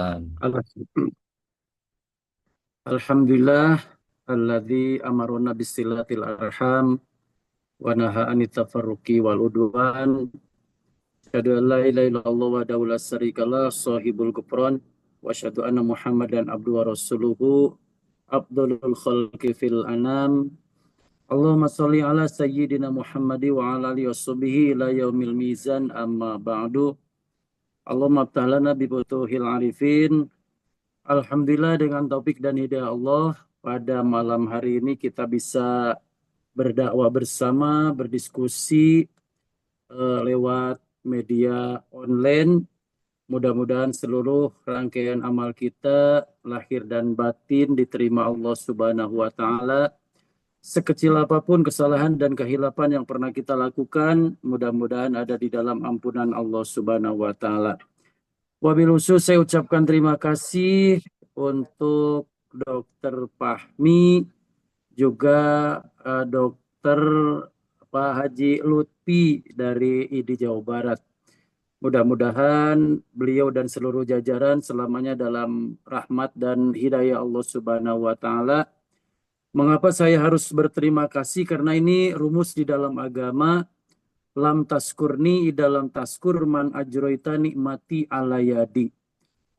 Ustaz. Alhamdulillah alladzi amarona bisilatil arham wa naha anit tafarruqi wal udwan. Asyhadu an la ilaha illallah wa la syarikalah sahibul ghufran wa asyhadu anna Muhammadan abduhu wa rasuluhu afdhalul khalqi fil anam. Allahumma shalli ala sayyidina Muhammadi wa ala alihi washabihi ila yaumil mizan amma ba'du. Allahumma aftah lana bi futuhil arifin. Alhamdulillah dengan taufik dan hidayah Allah pada malam hari ini kita bisa berdakwah bersama, berdiskusi lewat media online. Mudah-mudahan seluruh rangkaian amal kita lahir dan batin diterima Allah Subhanahu wa taala. Sekecil apapun kesalahan dan kehilapan yang pernah kita lakukan, mudah-mudahan ada di dalam ampunan Allah Subhanahu wa taala. Wabil khusus saya ucapkan terima kasih untuk Dokter Fahmi, juga Dokter Pak Haji Lutfi dari ID Jawa Barat. Mudah-mudahan beliau dan seluruh jajaran selamanya dalam rahmat dan hidayah Allah Subhanahu wa taala. Mengapa saya harus berterima kasih? Karena ini rumus di dalam agama. Lam taskurni dalam taskur man ajroita nikmati alayadi.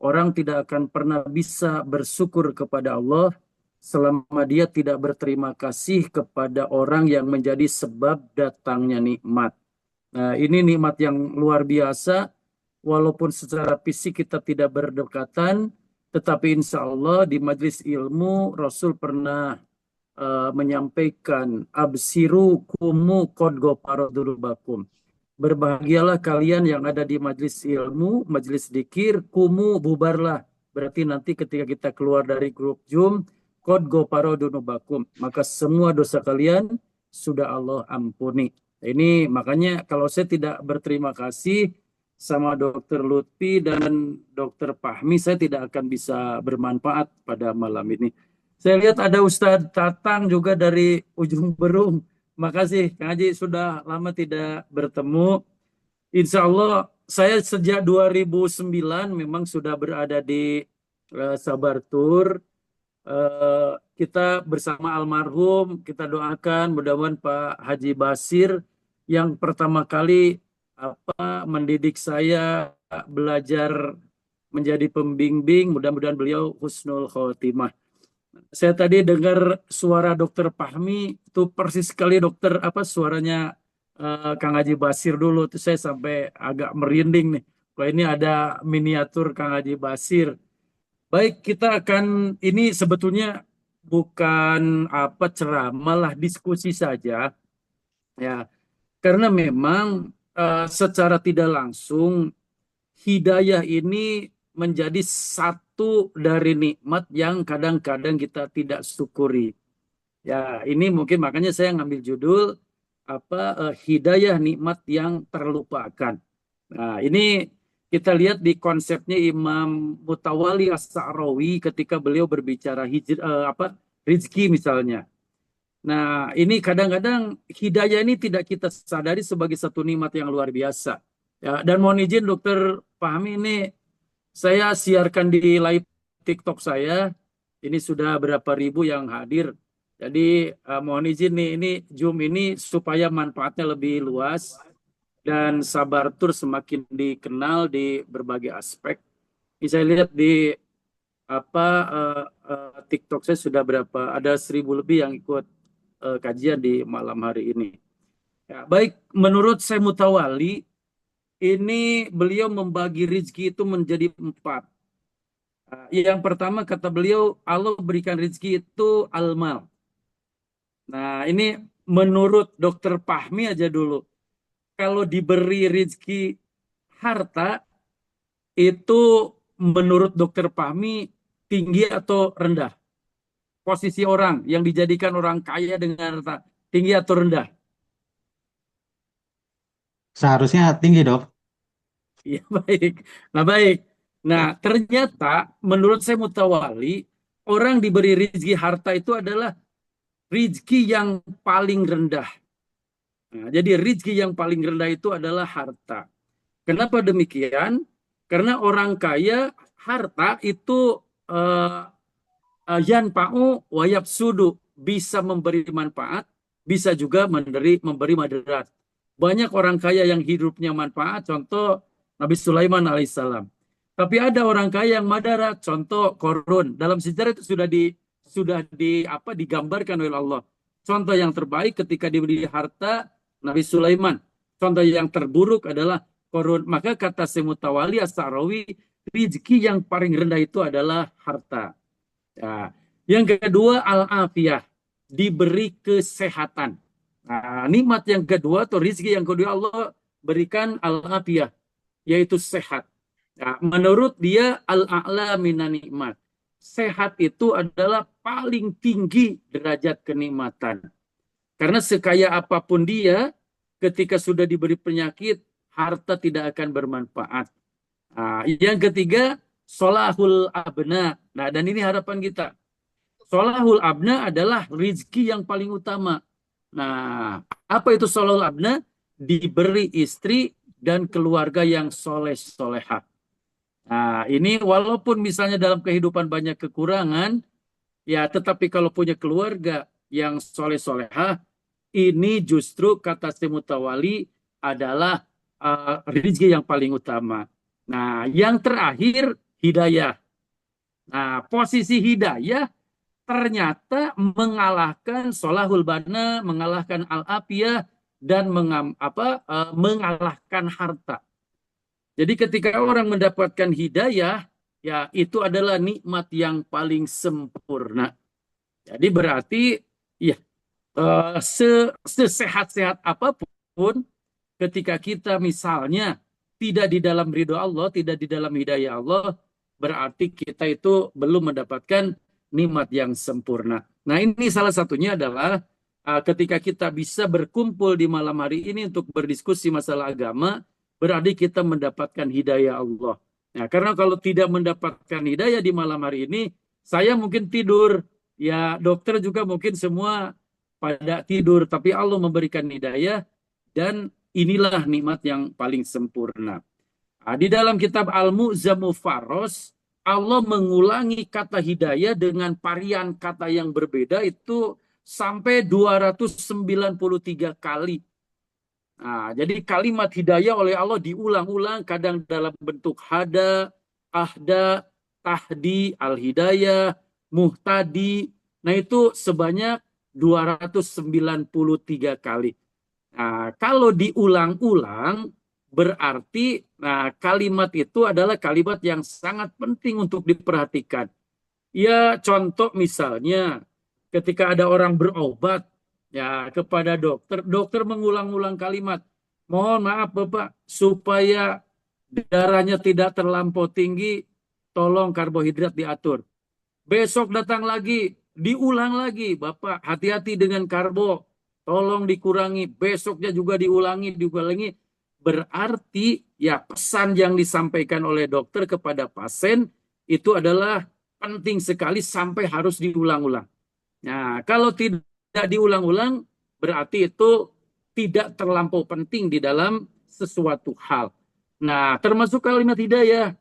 Orang tidak akan pernah bisa bersyukur kepada Allah selama dia tidak berterima kasih kepada orang yang menjadi sebab datangnya nikmat. Nah, ini nikmat yang luar biasa. Walaupun secara fisik kita tidak berdekatan, tetapi insya Allah di majelis ilmu Rasul pernah menyampaikan absiru kumu qad ghafara dzunubakum. Berbahagialah kalian yang ada di majelis ilmu, majelis dzikir, kumu bubarlah. Berarti nanti ketika kita keluar dari grup Zoom, qad ghafara dzunubakum, maka semua dosa kalian sudah Allah ampuni. Ini makanya kalau saya tidak berterima kasih sama Dokter Lutfi dan Dokter Fahmi, saya tidak akan bisa bermanfaat pada malam ini. Saya lihat ada Ustadz Tatang juga dari ujung Berung. Makasih Kang Haji, sudah lama tidak bertemu. Insya Allah saya sejak 2009 memang sudah berada di Sabar Tour. Kita bersama almarhum, kita doakan mudah-mudahan Pak Haji Basir yang pertama kali mendidik saya belajar menjadi pembimbing, mudah-mudahan beliau husnul khotimah. Saya tadi dengar suara Dokter Fahmi itu persis sekali dokter suaranya Kang Haji Basir dulu tuh, saya sampai agak merinding nih. Wah, ini ada miniatur Kang Haji Basir. Baik, kita akan ini sebetulnya bukan ceramah lah, diskusi saja ya. Karena memang secara tidak langsung hidayah ini menjadi satu dari nikmat yang kadang-kadang kita tidak syukuri. Ya, ini mungkin makanya saya ngambil judul hidayah nikmat yang terlupakan. Nah, ini kita lihat di konsepnya Imam Mutawalli As-Sa'rawi ketika beliau berbicara rizki misalnya. Nah, ini kadang-kadang hidayah ini tidak kita sadari sebagai satu nikmat yang luar biasa. Ya, dan mohon izin Dokter Fahmi, ini saya siarkan di live TikTok saya. Ini sudah berapa ribu yang hadir. Jadi mohon izin nih, ini Zoom ini supaya manfaatnya lebih luas dan Sabar Tour semakin dikenal di berbagai aspek. Ini saya lihat di TikTok saya sudah berapa, ada 1000 lebih yang ikut kajian di malam hari ini. Ya, baik, menurut saya Mutawali, ini beliau membagi rezeki itu menjadi 4. Yang pertama kata beliau, Allah berikan rezeki itu al-mal. Nah, ini menurut Dokter Fahmi aja dulu. Kalau diberi rezeki harta, itu menurut Dokter Fahmi tinggi atau rendah? Posisi orang yang dijadikan orang kaya dengan harta, tinggi atau rendah? Seharusnya tinggi, Dok. Iya, baik. Nah, baik. Nah, ternyata menurut saya Mutawali, orang diberi rezeki harta itu adalah rezeki yang paling rendah. Nah, jadi rezeki yang paling rendah itu adalah harta. Kenapa demikian? Karena orang kaya harta itu uh, yanfa'u wa yafsudu, bisa memberi manfaat, bisa juga memberi madarat. Banyak orang kaya yang hidupnya manfaat, contoh Nabi Sulaiman alaihissalam. Tapi ada orang kaya yang madarat, contoh Korun. Dalam sejarah itu digambarkan oleh Allah. Contoh yang terbaik ketika diberi harta Nabi Sulaiman. Contoh yang terburuk adalah Korun. Maka kata Semutawali As-Sa'rawi, rezeki yang paling rendah itu adalah harta. Ya. Yang kedua, al-afiyah, diberi kesehatan. Nah, nikmat yang kedua atau rezeki yang kedua Allah berikan al-afiyah, yaitu sehat. Nah, menurut dia al-a'la minan nikmat. Sehat itu adalah paling tinggi derajat kenikmatan. Karena sekaya apapun dia, ketika sudah diberi penyakit, harta tidak akan bermanfaat. Nah, yang ketiga, solahul abna. Nah, dan ini harapan kita. Solahul abna adalah rizki yang paling utama. Nah, apa itu solahul abna? Diberi istri dan keluarga yang soleh-solehah. Nah, ini walaupun misalnya dalam kehidupan banyak kekurangan, ya tetapi kalau punya keluarga yang soleh-solehah, ini justru kata Semutawali adalah rizki yang paling utama. Nah, yang terakhir, hidayah. Nah, posisi hidayah ternyata mengalahkan solahul bana, mengalahkan al-afiyah, dan mengalahkan harta. Jadi ketika orang mendapatkan hidayah, ya itu adalah nikmat yang paling sempurna. Jadi berarti ya sesehat-sehat apapun, ketika kita misalnya tidak di dalam ridho Allah, tidak di dalam hidayah Allah, berarti kita itu belum mendapatkan nikmat yang sempurna. Nah, ini salah satunya adalah ketika kita bisa berkumpul di malam hari ini untuk berdiskusi masalah agama, berarti kita mendapatkan hidayah Allah. Nah, karena kalau tidak mendapatkan hidayah di malam hari ini, saya mungkin tidur, ya dokter juga mungkin semua pada tidur, tapi Allah memberikan hidayah, dan inilah nikmat yang paling sempurna. Nah, di dalam kitab Al-Mu'zamu Faros, Allah mengulangi kata hidayah dengan varian kata yang berbeda itu sampai 293 kali. Nah, jadi kalimat hidayah oleh Allah diulang-ulang, kadang dalam bentuk hada, ahda, tahdi, al-hidayah, muhtadi. Nah, itu sebanyak 293 kali. Nah, kalau diulang-ulang, berarti kalimat itu adalah kalimat yang sangat penting untuk diperhatikan. Ya, contoh misalnya ketika ada orang berobat ya kepada dokter, dokter mengulang-ulang kalimat, mohon maaf Bapak, supaya darahnya tidak terlampau tinggi, tolong karbohidrat diatur. Besok datang lagi, diulang lagi, Bapak hati-hati dengan karbo, tolong dikurangi. Besoknya juga diulangi. Berarti ya pesan yang disampaikan oleh dokter kepada pasien itu adalah penting sekali sampai harus diulang-ulang. Nah, kalau tidak diulang-ulang, berarti itu tidak terlampau penting di dalam sesuatu hal. Nah, termasuk kalimat hidayah.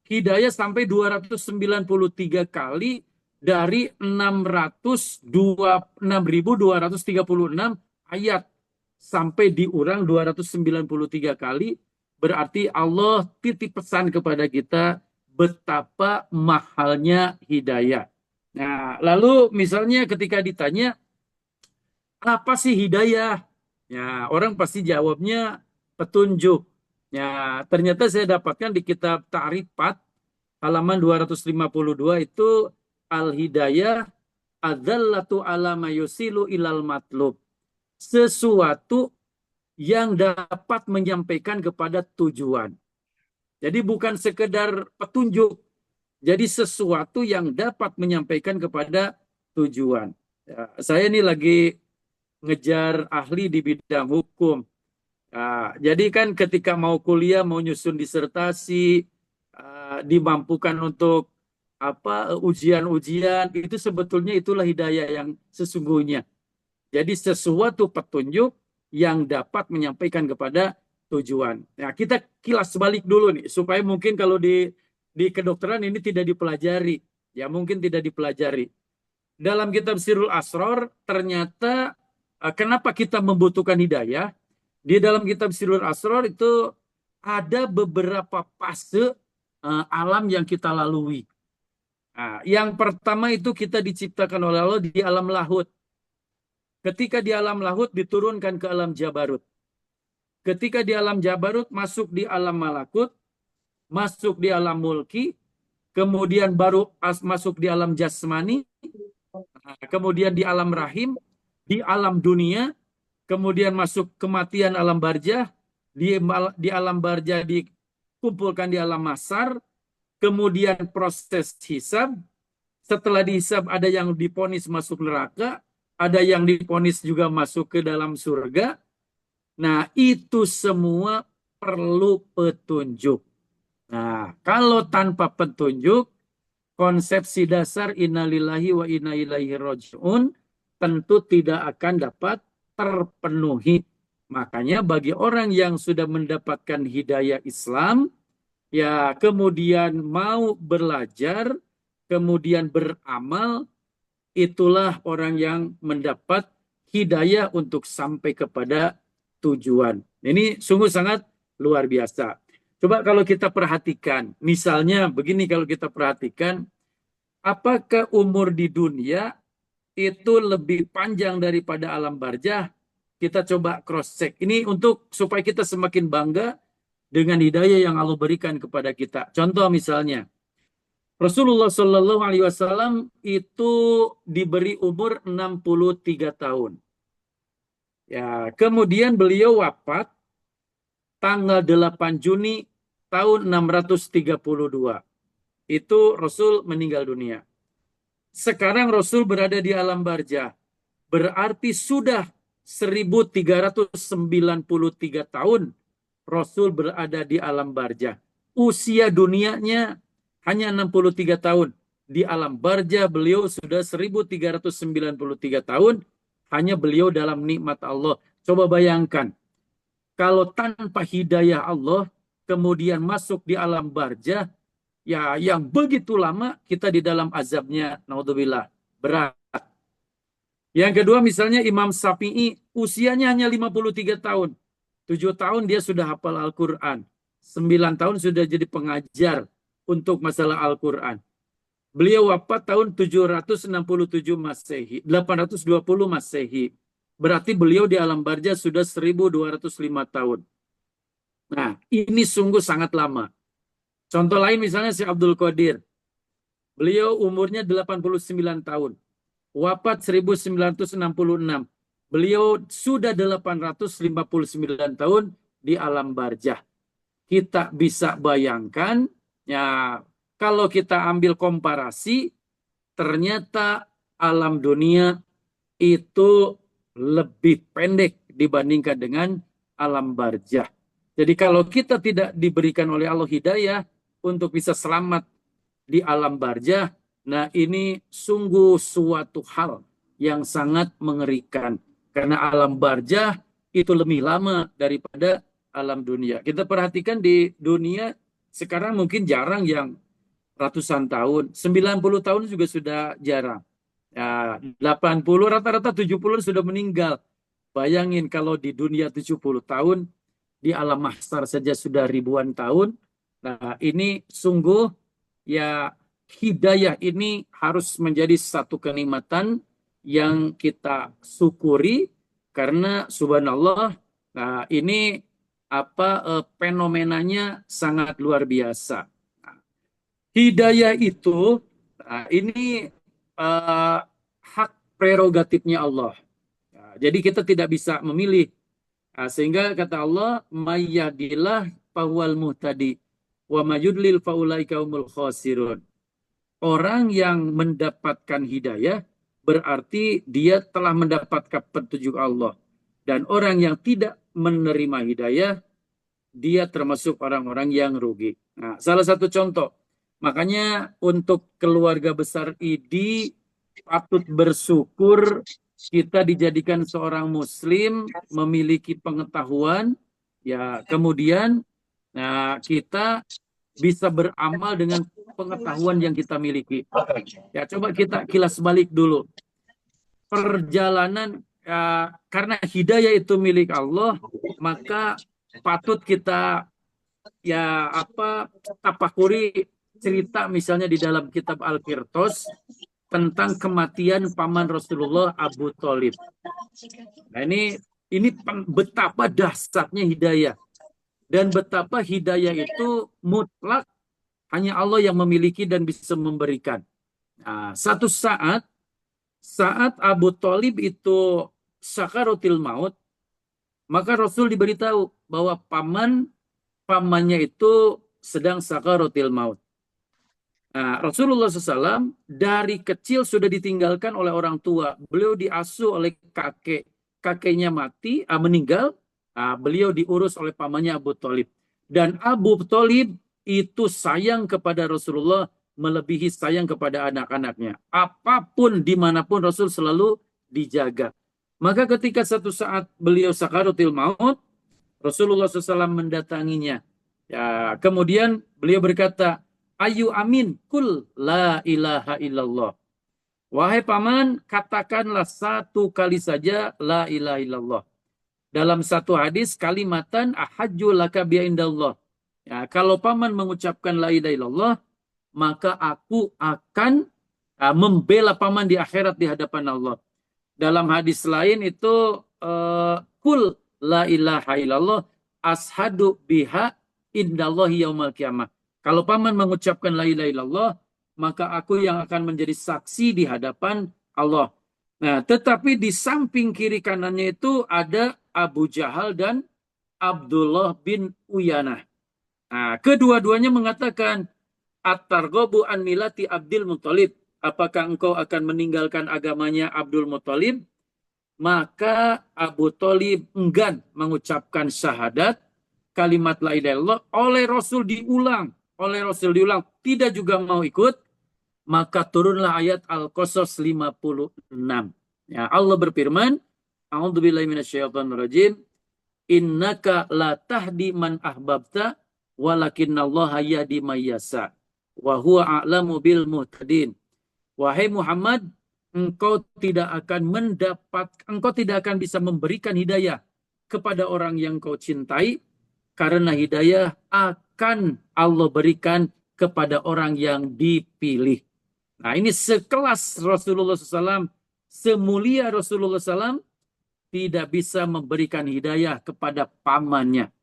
Hidayah sampai 293 kali dari 6.236 ayat. Sampai diurang 293 kali, berarti Allah titip pesan kepada kita betapa mahalnya hidayah. Nah, lalu misalnya ketika ditanya, apa sih hidayah? Ya, orang pasti jawabnya petunjuk. Ya, ternyata saya dapatkan di kitab Ta'rifat halaman 252 itu al-hidayah adzallatu ala mayusilu ilal matlub. Sesuatu yang dapat menyampaikan kepada tujuan. Jadi bukan sekedar petunjuk, jadi sesuatu yang dapat menyampaikan kepada tujuan. Ya, saya ini lagi ngejar ahli di bidang hukum. Ya, jadi kan ketika mau kuliah, mau nyusun disertasi, dimampukan untuk ujian-ujian, itu sebetulnya itulah hidayah yang sesungguhnya. Jadi sesuatu petunjuk yang dapat menyampaikan kepada tujuan. Nah, kita kilas balik dulu nih, supaya mungkin kalau di di kedokteran ini tidak dipelajari. Ya mungkin tidak dipelajari. Dalam kitab Sirul Asror ternyata kenapa kita membutuhkan hidayah? Di dalam kitab Sirul Asror itu ada beberapa fase alam yang kita lalui. Nah, yang pertama itu kita diciptakan oleh Allah di alam lahut. Ketika di alam lahut diturunkan ke alam Jabarut. Ketika di alam Jabarut masuk di alam malakut, masuk di alam mulki, kemudian baru masuk di alam jasmani, kemudian di alam rahim, di alam dunia, kemudian masuk kematian alam barzah, di alam barzah dikumpulkan di alam mahsyar, kemudian proses hisab. Setelah dihisab ada yang diponis masuk neraka, ada yang diponis juga masuk ke dalam surga. Nah, itu semua perlu petunjuk. Nah, kalau tanpa petunjuk, konsepsi dasar innalillahi wa inna ilaihi raji'un tentu tidak akan dapat terpenuhi. Makanya bagi orang yang sudah mendapatkan hidayah Islam, ya kemudian mau belajar, kemudian beramal, itulah orang yang mendapat hidayah untuk sampai kepada tujuan. Ini sungguh sangat luar biasa. Coba kalau kita perhatikan, misalnya begini kalau kita perhatikan, apakah umur di dunia itu lebih panjang daripada alam barzah? Kita coba cross check. Ini untuk supaya kita semakin bangga dengan hidayah yang Allah berikan kepada kita. Contoh misalnya, Rasulullah Shallallahu Alaihi Wasallam itu diberi umur 63 tahun. Ya, kemudian beliau wafat tanggal 8 Juni tahun 632. Itu Rasul meninggal dunia. Sekarang Rasul berada di alam barzah. Berarti sudah 1393 tahun Rasul berada di alam barzah. Usia dunianya hanya 63 tahun. Di alam barzah beliau sudah 1393 tahun. Hanya beliau dalam nikmat Allah. Coba bayangkan. Kalau tanpa hidayah Allah, kemudian masuk di alam barzah, ya yang begitu lama kita di dalam azabnya, naudzubillah, berat. Yang kedua misalnya Imam Syafi'i, usianya hanya 53 tahun. 7 tahun dia sudah hafal Al-Quran. 9 tahun sudah jadi pengajar untuk masalah Al-Quran. Beliau wafat tahun 767 Masehi, 820 Masehi. Berarti beliau di alam barzah sudah 1205 tahun. Nah, ini sungguh sangat lama. Contoh lain misalnya si Abdul Qadir. Beliau umurnya 89 tahun. Wafat 1966. Beliau sudah 859 tahun di alam barzah. Kita bisa bayangkan, ya kalau kita ambil komparasi, ternyata alam dunia itu lebih pendek dibandingkan dengan alam barzah. Jadi kalau kita tidak diberikan oleh Allah hidayah untuk bisa selamat di alam barzah, nah ini sungguh suatu hal yang sangat mengerikan. Karena alam barzah itu lebih lama daripada alam dunia. Kita perhatikan di dunia sekarang mungkin jarang yang ratusan tahun. 90 tahun juga sudah jarang. Ya, 80, rata-rata 70 sudah meninggal. Bayangin kalau di dunia 70 tahun, di alam mahsyar saja sudah ribuan tahun. Nah, ini sungguh ya hidayah ini harus menjadi satu kenikmatan yang kita syukuri karena subhanallah, nah ini fenomenanya sangat luar biasa. Nah, hidayah itu ini hak prerogatifnya Allah. Nah, jadi kita tidak bisa memilih. Nah, sehingga kata Allah, "Mayyadillah fahuwal muhtadi wa mayudlil faulaika humul khasirun." Orang yang mendapatkan hidayah berarti dia telah mendapatkan petunjuk Allah. Dan orang yang tidak menerima hidayah, dia termasuk orang-orang yang rugi. Nah, salah satu contoh. Makanya untuk keluarga besar ID patut bersyukur kita dijadikan seorang muslim, memiliki pengetahuan, ya kemudian nah kita bisa beramal dengan pengetahuan yang kita miliki. Ya, coba kita kilas balik dulu. Perjalanan karena hidayah itu milik Allah, maka patut kita tapakuri cerita misalnya di dalam kitab Al-Qirtos tentang kematian paman Rasulullah Abu Thalib. Nah, ini betapa dahsyatnya hidayah dan betapa hidayah itu mutlak hanya Allah yang memiliki dan bisa memberikan. Nah, satu saat Abu Thalib itu sakaratil maut, maka Rasul diberitahu bahwa pamannya itu sedang sakaratil maut. Nah, Rasulullah SAW dari kecil sudah ditinggalkan oleh orang tua. Beliau diasuh oleh kakeknya meninggal. Beliau diurus oleh pamannya Abu Thalib. Dan Abu Thalib itu sayang kepada Rasulullah melebihi sayang kepada anak-anaknya. Apapun dimanapun Rasul selalu dijaga. Maka ketika satu saat beliau sakaratul maut, Rasulullah SAW mendatanginya. Ya, kemudian beliau berkata, Ayu amin, kul la ilaha illallah. Wahai paman, katakanlah satu kali saja la ilaha illallah. Dalam satu hadis, kalimatan ahajju laka bi'indallah. Ya, kalau paman mengucapkan la ilaha illallah, maka aku akan membela paman di akhirat di hadapan Allah. Dalam hadis lain itu, kul la ilaha illallah ashadu biha indallahi yaumal qiyamah. Kalau paman mengucapkan la ilaha illallah, maka aku yang akan menjadi saksi di hadapan Allah. Nah, tetapi di samping kiri kanannya itu ada Abu Jahal dan Abdullah bin Uyanah. Nah, kedua-duanya mengatakan, At-targhabu an milati Abdul Muthalib. Apakah engkau akan meninggalkan agamanya Abdul Muthalib? Maka Abu Thalib enggan mengucapkan syahadat, kalimat la ilaha illallah. Oleh Rasul diulang, tidak juga mau ikut. Maka turunlah ayat Al-Qasas 56. Ya, Allah berfirman, A'udzubillahi minasyaitonirrajim, innaka la tahdi man ahbabta walakinallaha yahdi may yasha wa huwa a'lamu bil muhtadin. Wahai Muhammad, engkau tidak akan bisa memberikan hidayah kepada orang yang kau cintai, karena hidayah akan Allah berikan kepada orang yang dipilih. Nah, ini sekelas Rasulullah SAW, semulia Rasulullah SAW, tidak bisa memberikan hidayah kepada pamannya.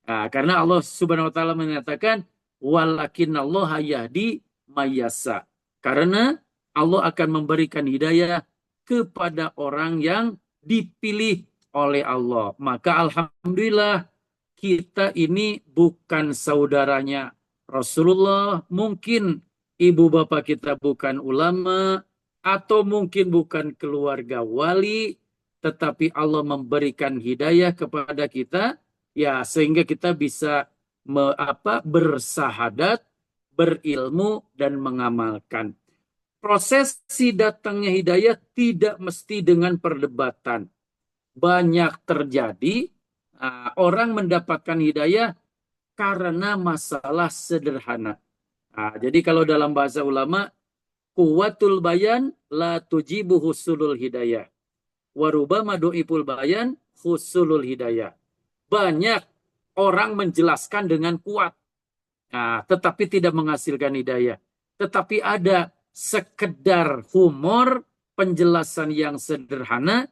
Nah, karena Allah Subhanahu wa taala mengatakan walakinnallaha yahdi may yasha. Karena Allah akan memberikan hidayah kepada orang yang dipilih oleh Allah. Maka alhamdulillah kita ini bukan saudaranya Rasulullah, mungkin ibu bapak kita bukan ulama, atau mungkin bukan keluarga wali, tetapi Allah memberikan hidayah kepada kita, ya, sehingga kita bisa bersahadat, berilmu, dan mengamalkan. Prosesi datangnya hidayah tidak mesti dengan perdebatan. Banyak terjadi orang mendapatkan hidayah karena masalah sederhana. Jadi kalau dalam bahasa ulama, kuwatul bayan la tujibu husulul hidayah. Warubama do'ipul bayan husulul hidayah. Banyak orang menjelaskan dengan kuat, tetapi tidak menghasilkan hidayah. Tetapi ada sekedar humor, penjelasan yang sederhana,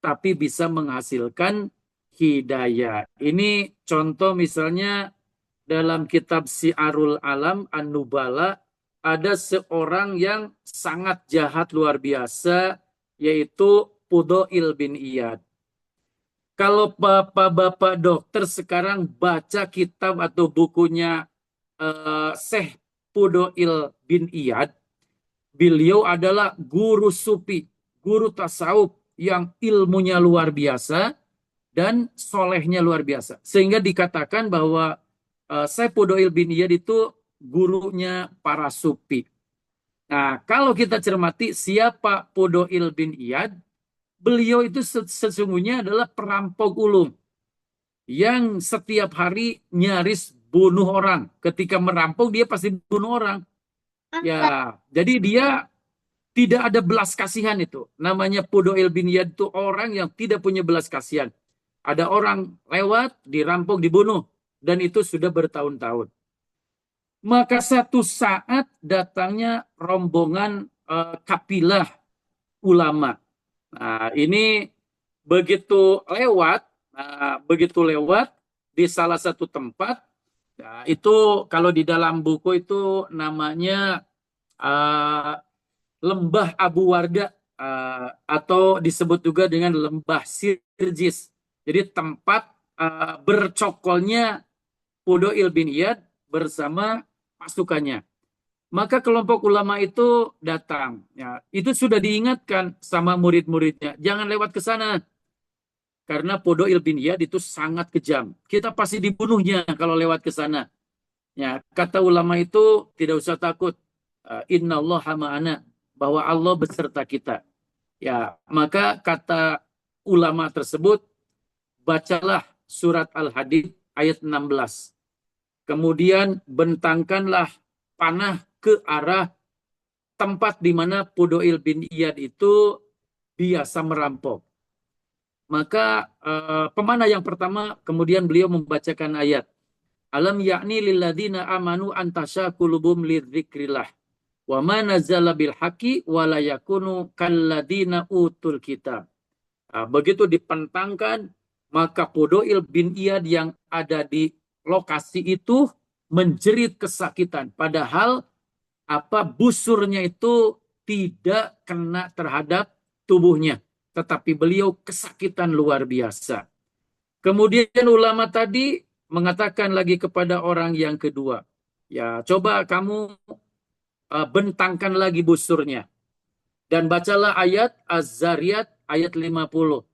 tapi bisa menghasilkan hidayah. Ini contoh misalnya dalam kitab Syiarul Alam An-Nubala, ada seorang yang sangat jahat luar biasa, yaitu Fudail bin Iyad. Kalau bapak-bapak dokter sekarang baca kitab atau bukunya Syekh Fudail bin Iyad, beliau adalah guru sufi, guru tasawuf yang ilmunya luar biasa dan solehnya luar biasa. Sehingga dikatakan bahwa Syekh Fudail bin Iyad itu gurunya para sufi. Nah, kalau kita cermati siapa Fudail bin Iyad, beliau itu sesungguhnya adalah perampok ulung yang setiap hari nyaris bunuh orang. Ketika merampok dia pasti bunuh orang. Ya, jadi dia tidak ada belas kasihan itu. Namanya Fudail bin Iyad itu orang yang tidak punya belas kasihan. Ada orang lewat, dirampok, dibunuh. Dan itu sudah bertahun-tahun. Maka satu saat datangnya rombongan kapilah ulama. Nah, ini begitu lewat di salah satu tempat. Nah, itu kalau di dalam buku itu namanya uh, Lembah Abu Warda, atau disebut juga dengan Lembah Sirjis. Jadi tempat bercokolnya Fudail bin Iyad bersama pasukannya. Maka kelompok ulama itu datang. Ya, itu sudah diingatkan sama murid-muridnya, jangan lewat ke sana. Karena Fudail bin Iyad itu sangat kejam. Kita pasti dibunuhnya kalau lewat ke sana. Ya, kata ulama itu tidak usah takut. Innallaha ma'ana, bahwa Allah beserta kita. Ya, maka kata ulama tersebut, bacalah surat Al-Hadid ayat 16. Kemudian bentangkanlah panah ke arah tempat di mana Fudail bin Iyad itu biasa merampok. Maka pemanah yang pertama kemudian beliau membacakan ayat, Alam yakni lilladzina amanu antasya kulubum lidzikrillah wa ma nazala bil haqi wa la yakunu kalladzina utul kitab. Begitu dipentangkan, maka Fudail bin Iyad yang ada di lokasi itu menjerit kesakitan, padahal busurnya itu tidak kena terhadap tubuhnya, tetapi beliau kesakitan luar biasa. Kemudian ulama tadi mengatakan lagi kepada orang yang kedua, ya coba kamu bentangkan lagi busurnya. Dan bacalah ayat Az-Zariyat ayat 50.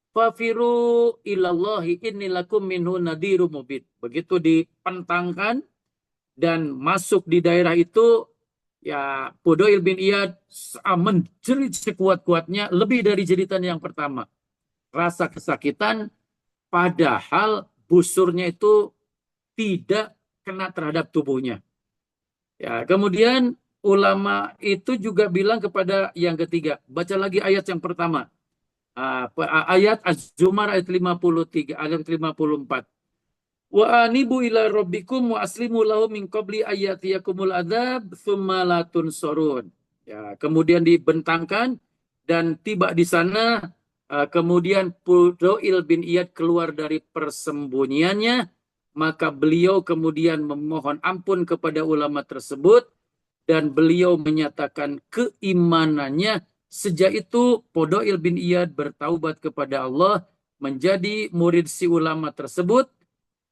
Fafiru ilallahi innilakum minhu nadiru mubin. Begitu dipentangkan dan masuk di daerah itu, ya Fudail bin Iyad menjerit sekuat-kuatnya, lebih dari jeritan yang pertama. Rasa kesakitan, padahal busurnya itu tidak kena terhadap tubuhnya. Ya, kemudian ulama itu juga bilang kepada yang ketiga, baca lagi ayat yang pertama. Ayat Az-Zumar ayat 53, ayat 54. Wa anibu ila rabbikum wa aslimu lahu min qabli ayatiyakumul adzab tsumma la tunsurun. Ya, kemudian dibentangkan dan tiba di sana, kemudian Fudail bin Iyad keluar dari persembunyiannya, maka beliau kemudian memohon ampun kepada ulama tersebut dan beliau menyatakan keimanannya. Sejak itu Fudail bin Iyad bertaubat kepada Allah, menjadi murid si ulama tersebut.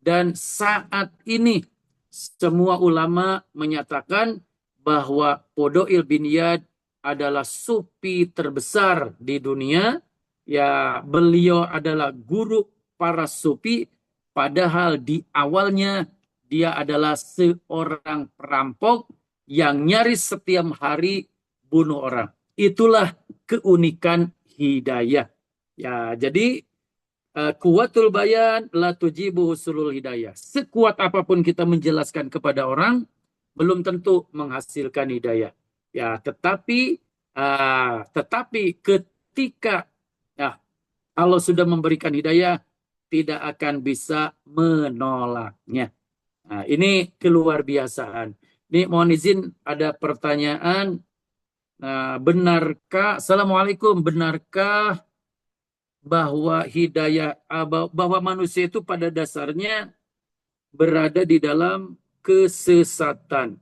Dan saat ini semua ulama menyatakan bahwa Fudail bin Iyad adalah sufi terbesar di dunia. Ya, beliau adalah guru para sufi, padahal di awalnya dia adalah seorang perampok yang nyaris setiap hari bunuh orang. Itulah keunikan hidayah. Ya, jadi kuatul bayan la tujibu husulul hidayah. Sekuat apapun kita menjelaskan kepada orang, belum tentu menghasilkan hidayah. Ya, tetapi ketika Allah sudah memberikan hidayah, tidak akan bisa menolaknya. Nah, ini keluar biasaan. Ini mohon izin ada pertanyaan. Benarkah, Assalamualaikum, benarkah bahwa bahwa manusia itu pada dasarnya berada di dalam kesesatan?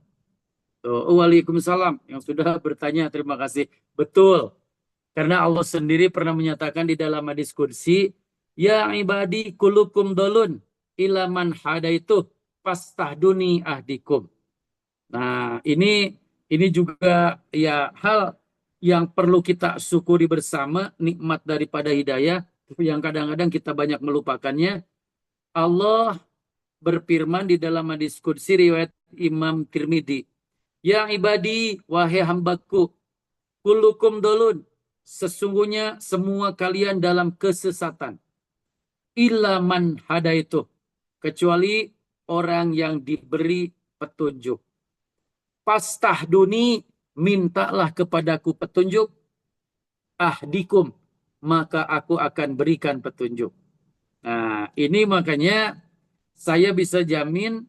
Waalaikumsalam yang sudah bertanya, terima kasih. Betul, karena Allah sendiri pernah menyatakan di dalam hadis qudsi, ya ibadi kulukum dolun ilaman hadaitu fastahduni ahdikum. Nah, ini juga ya hal yang perlu kita syukuri bersama, nikmat daripada hidayah yang kadang-kadang kita banyak melupakannya. Allah berfirman di dalam hadis qudsi riwayat Imam Tirmidzi, ya ibadi, wahai hambaku, kulukum dolun, sesungguhnya semua kalian dalam kesesatan. Illa man hadaitu, kecuali orang yang diberi petunjuk. Fastahduni, mintalah kepadaku petunjuk, ahdikum, maka aku akan berikan petunjuk. Nah, ini makanya saya bisa jamin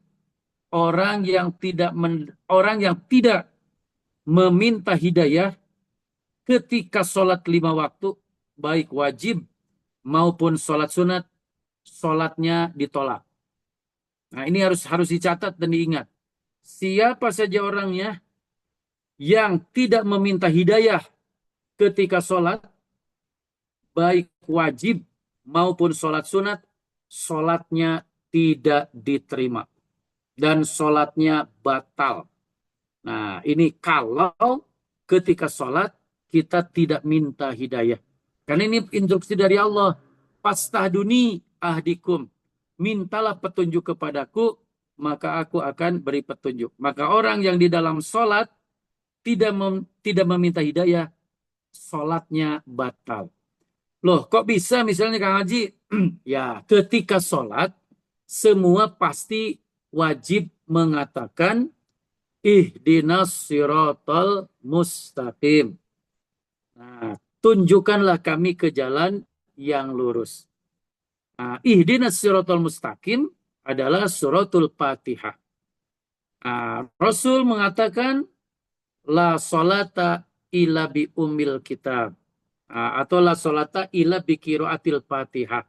orang yang tidak meminta hidayah ketika sholat 5 waktu, baik wajib maupun sholat sunat, sholatnya ditolak. Nah, ini harus dicatat dan diingat. Siapa saja orangnya yang tidak meminta hidayah ketika sholat, baik wajib maupun sholat sunat, sholatnya tidak diterima. Dan sholatnya batal. Nah, ini kalau ketika sholat kita tidak minta hidayah. Karena ini instruksi dari Allah. Fastahduni ahdikum. Mintalah petunjuk kepadaku, maka aku akan beri petunjuk. Maka orang yang di dalam sholat tidak meminta hidayah, sholatnya batal. Loh, kok bisa misalnya Kang Haji? Ya, ketika sholat, semua pasti wajib mengatakan ihdinas siratal mustaqim. Nah, tunjukkanlah kami ke jalan yang lurus. Nah, ihdinas siratal mustaqim adalah suratul Fatihah. Nah, Rasul mengatakan la solata illa bi umil kitab. Atau la solata illa bi qiraatil Fatihah.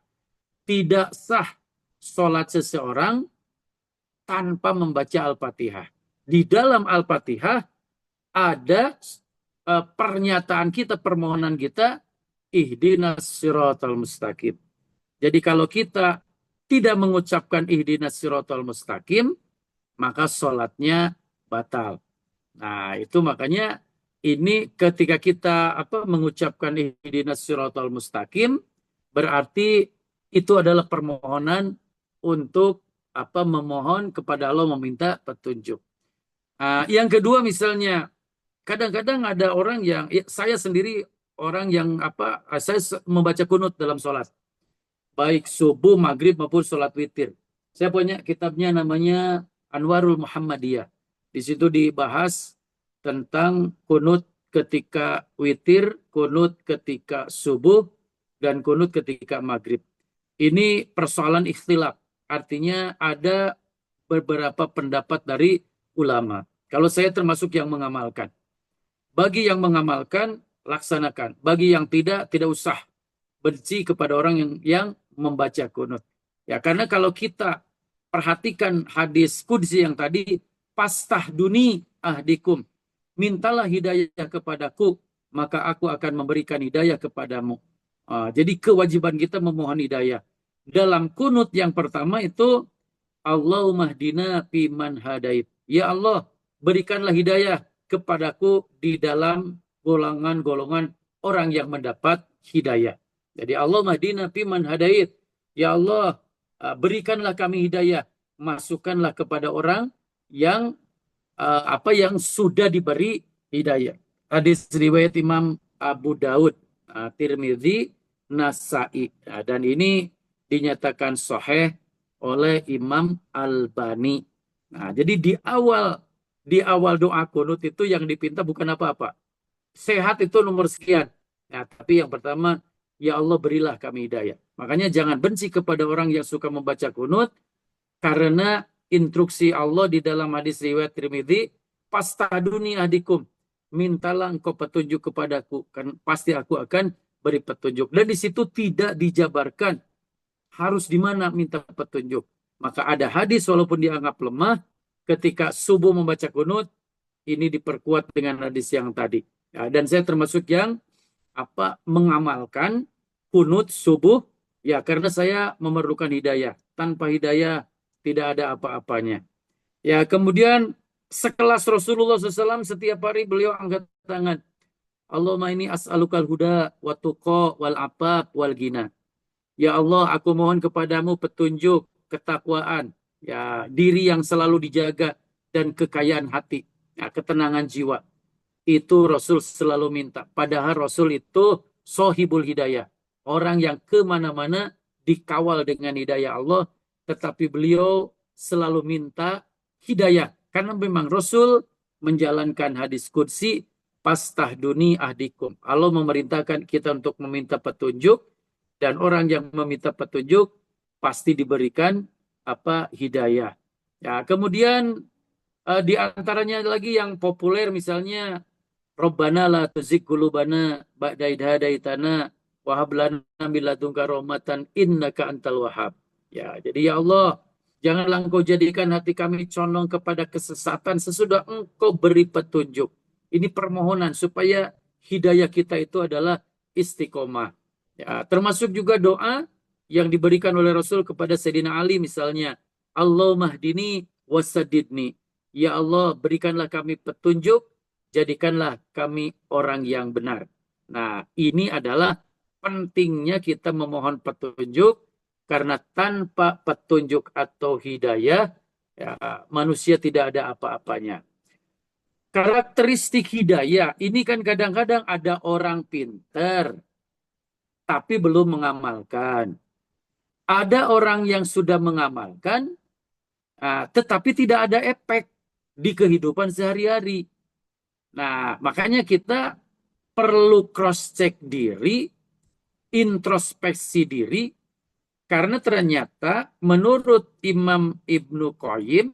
Tidak sah solat seseorang tanpa membaca Al-Fatihah. Di dalam Al-Fatihah ada pernyataan kita, permohonan kita, ihdinas siratal mustaqim. Jadi kalau kita tidak mengucapkan ihdinas siratal mustaqim, maka sholatnya batal. Nah, itu makanya ini ketika kita mengucapkan ihdinas siratal mustaqim, berarti itu adalah permohonan untuk memohon kepada Allah, meminta petunjuk. Yang kedua misalnya, kadang-kadang ada orang yang, saya sendiri orang yang saya membaca kunut dalam sholat. Baik subuh, maghrib maupun sholat witir. Saya punya kitabnya namanya Anwarul Muhammadiyah. Di situ dibahas tentang kunut ketika witir, kunut ketika subuh, dan kunut ketika maghrib. Ini persoalan ikhtilaf. Artinya ada beberapa pendapat dari ulama. Kalau saya termasuk yang mengamalkan. Bagi yang mengamalkan, laksanakan. Bagi yang tidak usah benci kepada orang yang membaca kunut. Ya, karena kalau kita perhatikan hadis qudsi yang tadi, fastahduni ahdikum. Mintalah hidayah kepadaku, maka aku akan memberikan hidayah kepadamu. Jadi kewajiban kita memohon hidayah. Dalam kunut yang pertama itu, Allahumma hdina fiman hadait. Ya Allah, berikanlah hidayah kepadaku di dalam golongan-golongan orang yang mendapat hidayah. Jadi Allahumma hdina fiman hadait. Ya Allah, berikanlah kami hidayah. Masukkanlah kepada orang yang yang sudah diberi hidayah. Hadis riwayat Imam Abu Daud, Tirmidzi, Nasai. Dan ini dinyatakan sahih oleh Imam Albani. Nah, jadi di awal doa kunut itu yang dipinta bukan apa-apa. Sehat itu nomor sekian. Nah, tapi yang pertama, ya Allah berilah kami hidayah. Makanya jangan benci kepada orang yang suka membaca kunut, karena instruksi Allah di dalam hadis riwayat Tirmidzi, fastahduni ahdikum. Mintalah engkau petunjuk kepadaku, kan pasti aku akan beri petunjuk. Dan di situ tidak dijabarkan harus di mana minta petunjuk. Maka ada hadis walaupun dianggap lemah, ketika subuh membaca kunut, ini diperkuat dengan hadis yang tadi. Ya, dan saya termasuk yang mengamalkan kunut subuh, ya karena saya memerlukan hidayah. Tanpa hidayah tidak ada apa-apanya. Ya, kemudian sekelas Rasulullah SAW setiap hari beliau angkat tangan. Allahumma ini as'alukal huda wa tuqa wal afaf wal ghina. Ya Allah, aku mohon kepadamu petunjuk, ketakwaan, ya diri yang selalu dijaga, dan kekayaan hati, ya, ketenangan jiwa. Itu Rasul selalu minta. Padahal Rasul itu sohibul hidayah. Orang yang kemana-mana dikawal dengan hidayah Allah. Tetapi beliau selalu minta hidayah. Karena memang Rasul menjalankan hadis qudsi, pastahduni ahdikum. Allah memerintahkan kita untuk meminta petunjuk, dan orang yang meminta petunjuk pasti diberikan hidayah. Ya, kemudian di antaranya lagi yang populer misalnya Rabbana la tuzigh qulubana ba'da idh hadaitana wa hab lana min ladunka rahmatan innaka antal wahhab. Ya, jadi ya Allah, janganlah Engkau jadikan hati kami condong kepada kesesatan sesudah Engkau beri petunjuk. Ini permohonan supaya hidayah kita itu adalah istiqomah. Ya, termasuk juga doa yang diberikan oleh Rasul kepada Sayyidina Ali misalnya, Allahumma hdini wasadidni. Ya Allah, berikanlah kami petunjuk, jadikanlah kami orang yang benar. Nah, ini adalah pentingnya kita memohon petunjuk, karena tanpa petunjuk atau hidayah, ya, manusia tidak ada apa-apanya. Karakteristik hidayah, ini kan kadang-kadang ada orang pintar, tapi belum mengamalkan. Ada orang yang sudah mengamalkan, tetapi tidak ada efek di kehidupan sehari-hari. Nah, makanya kita perlu cross-check diri, introspeksi diri, karena ternyata menurut Imam Ibnu Qayyim,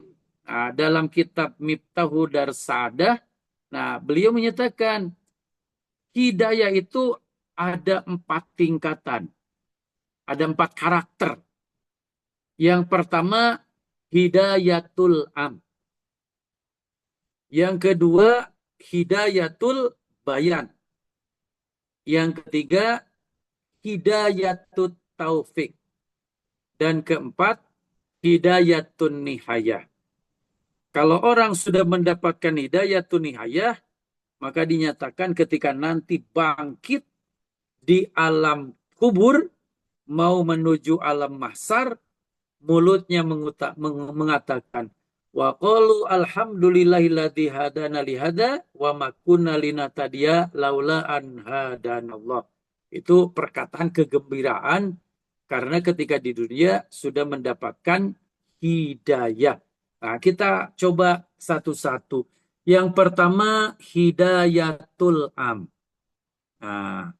dalam kitab Miftahu Dar Sa'adah, beliau menyatakan hidayah itu ada 4 tingkatan, ada 4 karakter. Yang pertama, hidayatul am. Yang kedua, hidayatul bayan. Yang ketiga, hidayatut taufik. Dan keempat, hidayatun nihayah. Kalau orang sudah mendapatkan hidayatun nihayah, maka dinyatakan ketika nanti bangkit di alam kubur, mau menuju alam mahsyar, mulutnya mengatakan, wa qalu alhamdulillahilladzi hadana lihada wa ma kunna linahtadiya laula an hadanallah. Itu perkataan kegembiraan karena ketika di dunia sudah mendapatkan hidayah. Nah, kita coba satu-satu. Yang pertama, hidayatul am. Nah,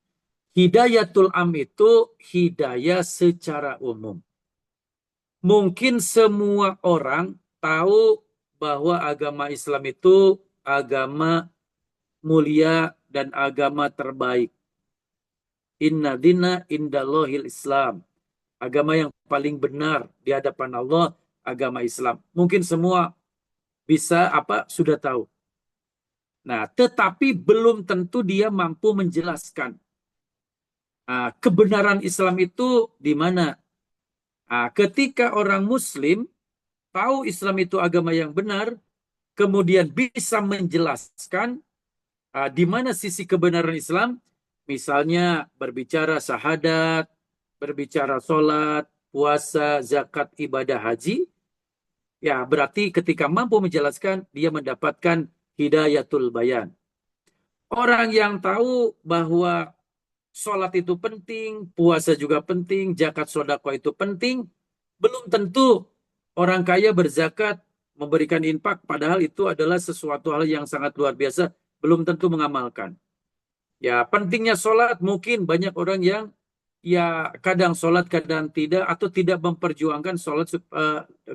hidayatul am itu hidayah secara umum. Mungkin semua orang tahu bahwa agama Islam itu agama mulia dan agama terbaik. Inna dina indallahil Islam. Agama yang paling benar di hadapan Allah, agama Islam. Mungkin semua bisa sudah tahu. Nah, tetapi belum tentu dia mampu menjelaskan kebenaran Islam itu di mana. Ketika orang Muslim tahu Islam itu agama yang benar, kemudian bisa menjelaskan di mana sisi kebenaran Islam, misalnya berbicara syahadat, berbicara sholat, puasa, zakat, ibadah haji, ya berarti ketika mampu menjelaskan, dia mendapatkan hidayatul bayan. Orang yang tahu bahwa sholat itu penting, puasa juga penting, zakat sodako itu penting, belum tentu orang kaya berzakat, memberikan infak, padahal itu adalah sesuatu hal yang sangat luar biasa, belum tentu mengamalkan. Ya, pentingnya sholat, mungkin banyak orang yang ya kadang sholat, kadang tidak, atau tidak memperjuangkan sholat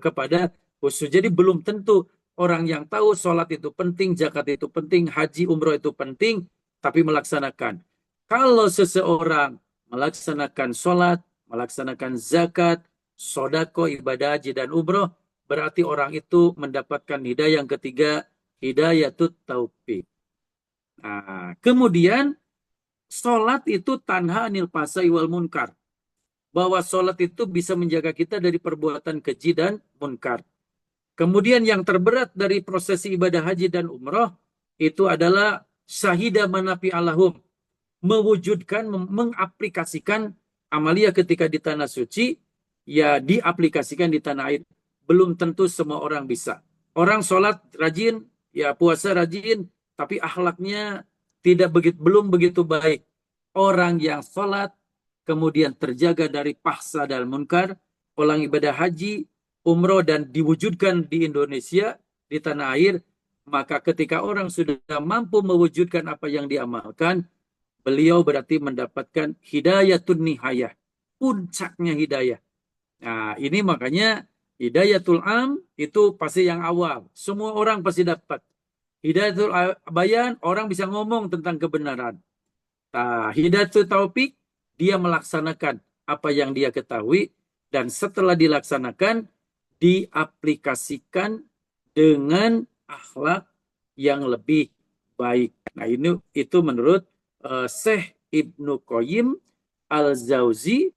kepada khusus. Jadi belum tentu orang yang tahu sholat itu penting, zakat itu penting, haji, umroh itu penting, tapi melaksanakan. Kalau seseorang melaksanakan sholat, melaksanakan zakat, sodako, ibadah haji, dan umroh, berarti orang itu mendapatkan hidayah yang ketiga, hidayatut taufik. Nah, kemudian sholat itu tanha anil fasai wal munkar. Bahwa sholat itu bisa menjaga kita dari perbuatan keji dan munkar. Kemudian yang terberat dari prosesi ibadah haji dan umroh itu adalah syahida manafi alahum. Mewujudkan, mengaplikasikan amalia ketika di tanah suci, ya diaplikasikan di tanah air. Belum tentu semua orang bisa. Orang sholat rajin, ya puasa rajin, tapi akhlaknya belum begitu baik. Orang yang sholat kemudian terjaga dari paksa dan munkar, orang ibadah haji umroh dan diwujudkan di Indonesia, di tanah air, maka ketika orang sudah mampu mewujudkan apa yang diamalkan, beliau berarti mendapatkan hidayatun nihayah, puncaknya hidayah. Nah, ini makanya hidayatul am itu pasti yang awal. Semua orang pasti dapat. Hidayatul bayan, orang bisa ngomong tentang kebenaran. Nah, hidayatul taufik, dia melaksanakan apa yang dia ketahui, dan setelah dilaksanakan, diaplikasikan dengan akhlak yang lebih baik. Nah, ini itu menurut Syekh Ibnu Qayyim Al-Jauzi,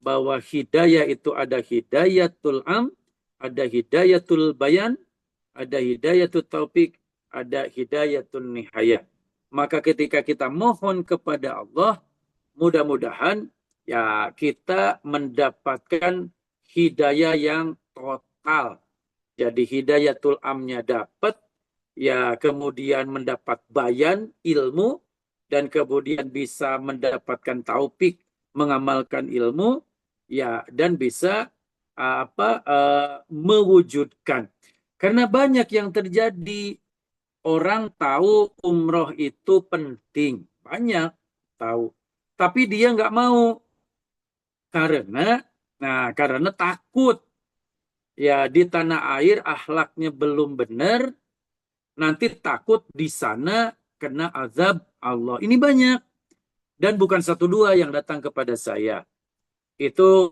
bahwa hidayah itu ada hidayatul am, ada hidayatul bayan, ada hidayatul taufik, ada hidayatul nihayah. Maka ketika kita mohon kepada Allah, mudah-mudahan ya kita mendapatkan hidayah yang total. Jadi hidayatul amnya dapat, ya kemudian mendapat bayan ilmu, dan kemudian bisa mendapatkan taufik mengamalkan ilmu, ya, dan bisa mewujudkan. Karena banyak yang terjadi, orang tahu umroh itu penting, banyak tahu, tapi dia nggak mau karena takut, ya, di tanah air akhlaknya belum benar, nanti takut di sana kena azab Allah. Ini banyak, dan bukan satu dua yang datang kepada saya. Itu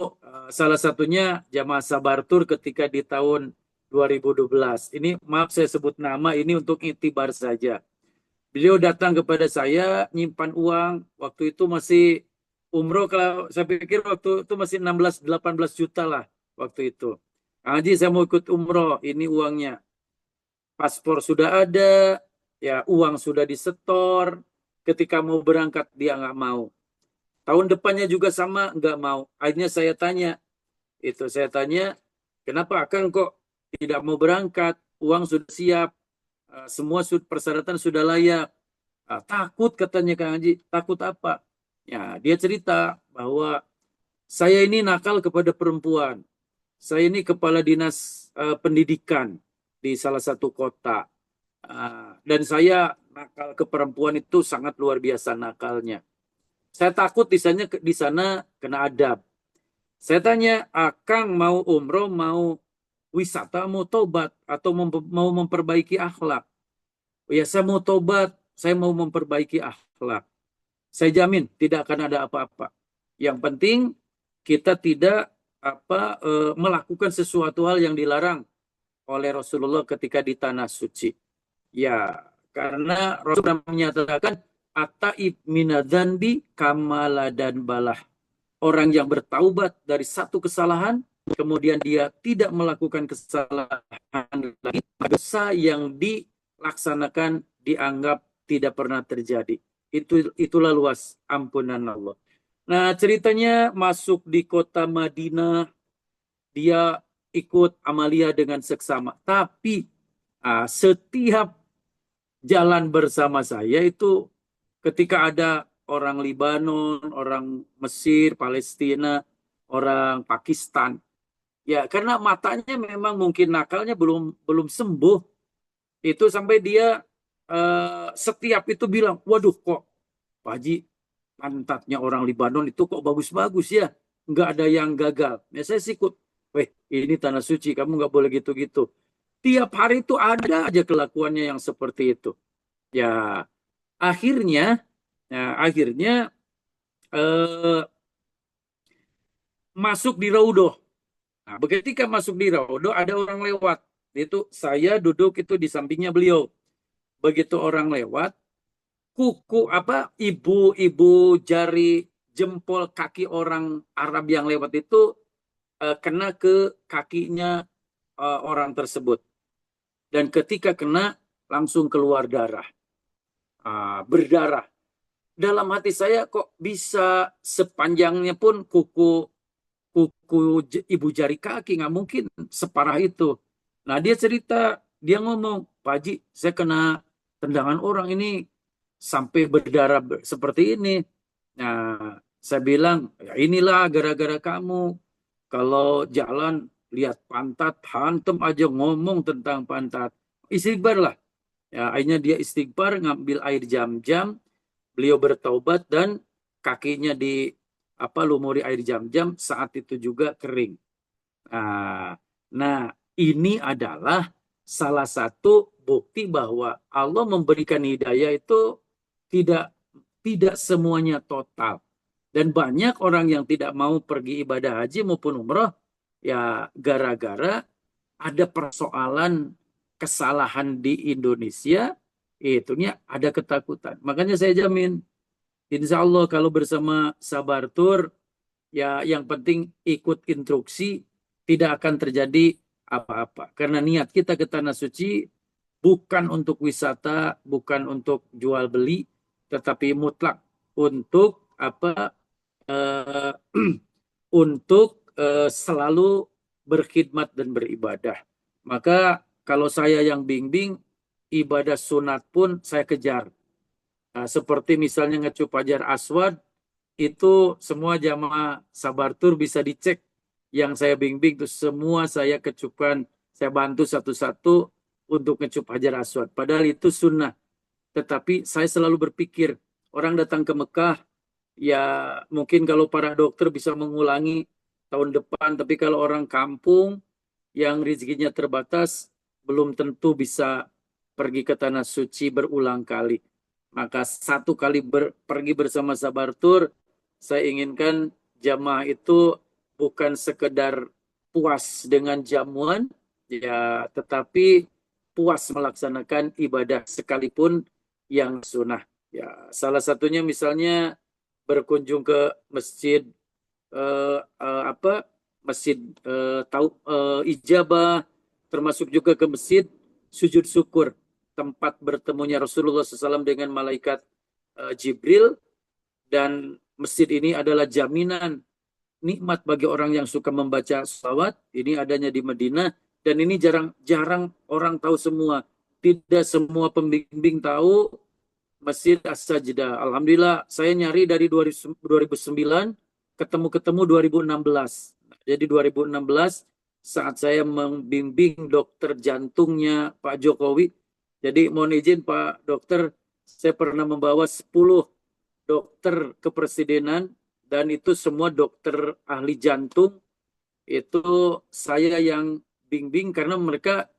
salah satunya jamaah Sabartur ketika di tahun 2012. Ini maaf saya sebut nama ini untuk itibar saja. Beliau datang kepada saya nyimpan uang, waktu itu masih umroh, kalau saya pikir waktu itu masih 16-18 juta lah waktu itu. Haji, saya mau ikut umroh, ini uangnya. Paspor sudah ada, ya uang sudah disetor. Ketika mau berangkat dia nggak mau. Tahun depannya juga sama, nggak mau. Akhirnya saya tanya, kenapa Akang kok tidak mau berangkat? Uang sudah siap, semua persyaratan sudah layak. Takut katanya Kang Haji. Takut apa? Ya, dia cerita bahwa saya ini nakal kepada perempuan. Saya ini kepala dinas pendidikan di salah satu kota. Dan saya nakal ke perempuan itu sangat luar biasa nakalnya. Saya takut di sana kena adab. Saya tanya, Akang mau umroh, mau wisata, mau tobat, atau mau memperbaiki akhlak? Oh ya, saya mau tobat, saya mau memperbaiki akhlak. Saya jamin tidak akan ada apa-apa. Yang penting kita tidak melakukan sesuatu hal yang dilarang oleh Rasulullah ketika di tanah suci. Ya, karena Rasulullah menyatakan ataib minadzanbi kamala dan balah. Orang yang bertaubat dari satu kesalahan, kemudian dia tidak melakukan kesalahan lagi, dosa yang dilaksanakan dianggap tidak pernah terjadi. Itulah luas ampunan Allah. Nah, ceritanya masuk di kota Madinah, dia ikut amalia dengan seksama. Tapi setiap jalan bersama saya itu ketika ada orang Libanon, orang Mesir, Palestina, orang Pakistan, ya karena matanya memang mungkin nakalnya belum sembuh, itu sampai dia setiap itu bilang, waduh kok Pak Haji, pantatnya orang Libanon itu kok bagus-bagus ya, nggak ada yang gagal. Ya saya sikut, weh ini tanah suci, kamu nggak boleh gitu-gitu. Tiap hari itu ada aja kelakuannya yang seperti itu. Ya akhirnya, eh, masuk di Raudoh. Nah, ketika masuk di Raudoh ada orang lewat. Itu saya duduk itu di sampingnya beliau. Begitu orang lewat, ibu-ibu jari jempol kaki orang Arab yang lewat itu kena ke kakinya orang tersebut. Dan ketika kena langsung keluar darah. Berdarah. Dalam hati saya kok bisa sepanjangnya pun kuku ibu jari kaki, nggak mungkin separah itu. Nah dia cerita, dia ngomong, Pak Haji, saya kena tendangan orang ini sampai berdarah seperti ini. Nah saya bilang, ya inilah gara-gara kamu. Kalau jalan lihat pantat, hantem aja ngomong tentang pantat. Istighfar lah. Ya, akhirnya dia istighfar, ngambil air jam-jam, beliau bertaubat dan kakinya di lumuri air jam-jam, saat itu juga kering. Nah, ini adalah salah satu bukti bahwa Allah memberikan hidayah itu tidak tidak semuanya total. Dan banyak orang yang tidak mau pergi ibadah haji maupun umroh ya gara-gara ada persoalan kesalahan di Indonesia, itunya ada ketakutan. Makanya saya jamin, insya Allah kalau bersama Sabar Tour, ya yang penting ikut instruksi, tidak akan terjadi apa-apa. Karena niat kita ke Tanah Suci bukan untuk wisata, bukan untuk jual beli, tetapi mutlak untuk eh, untuk selalu berkhidmat dan beribadah. Maka kalau saya yang bimbing, ibadah sunat pun saya kejar. Nah, seperti misalnya ngecup Hajar Aswad, itu semua jamaah Sabar Tour bisa dicek. Yang saya bimbing itu semua saya kecupkan, saya bantu satu-satu untuk ngecup Hajar Aswad. Padahal itu sunnah. Tetapi saya selalu berpikir, orang datang ke Mekah, ya mungkin kalau para dokter bisa mengulangi tahun depan, tapi kalau orang kampung yang rezekinya terbatas, belum tentu bisa pergi ke Tanah Suci berulang kali. Maka satu kali pergi bersama Sabar Tour, saya inginkan jamaah itu bukan sekedar puas dengan jamuan, ya, tetapi puas melaksanakan ibadah sekalipun yang sunnah. Ya, salah satunya misalnya berkunjung ke masjid eh, eh, apa masjid Ijabah, termasuk juga ke masjid sujud syukur, tempat bertemunya Rasulullah SAW dengan malaikat Jibril. Dan masjid ini adalah jaminan nikmat bagi orang yang suka membaca salawat. Ini adanya di Madinah, dan ini jarang orang tahu semua. Tidak semua pembimbing tahu Masjid As-Sajdah. Alhamdulillah saya nyari dari 2009, ketemu 2016. Jadi 2016 saat saya membimbing dokter jantungnya Pak Jokowi. Jadi mohon izin Pak Dokter, saya pernah membawa 10 dokter kepresidenan, dan itu semua dokter ahli jantung. Itu saya yang bimbing karena mereka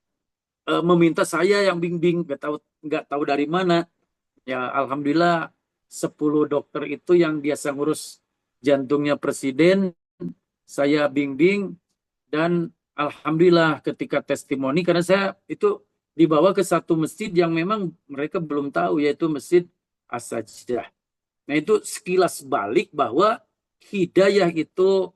meminta saya yang bimbing, nggak tahu dari mana. Ya, alhamdulillah 10 dokter itu yang biasa ngurus jantungnya presiden, saya bimbing. Dan alhamdulillah ketika testimoni, karena saya itu dibawa ke satu masjid yang memang mereka belum tahu, yaitu Masjid As-Sajdah. Nah, itu sekilas balik bahwa hidayah itu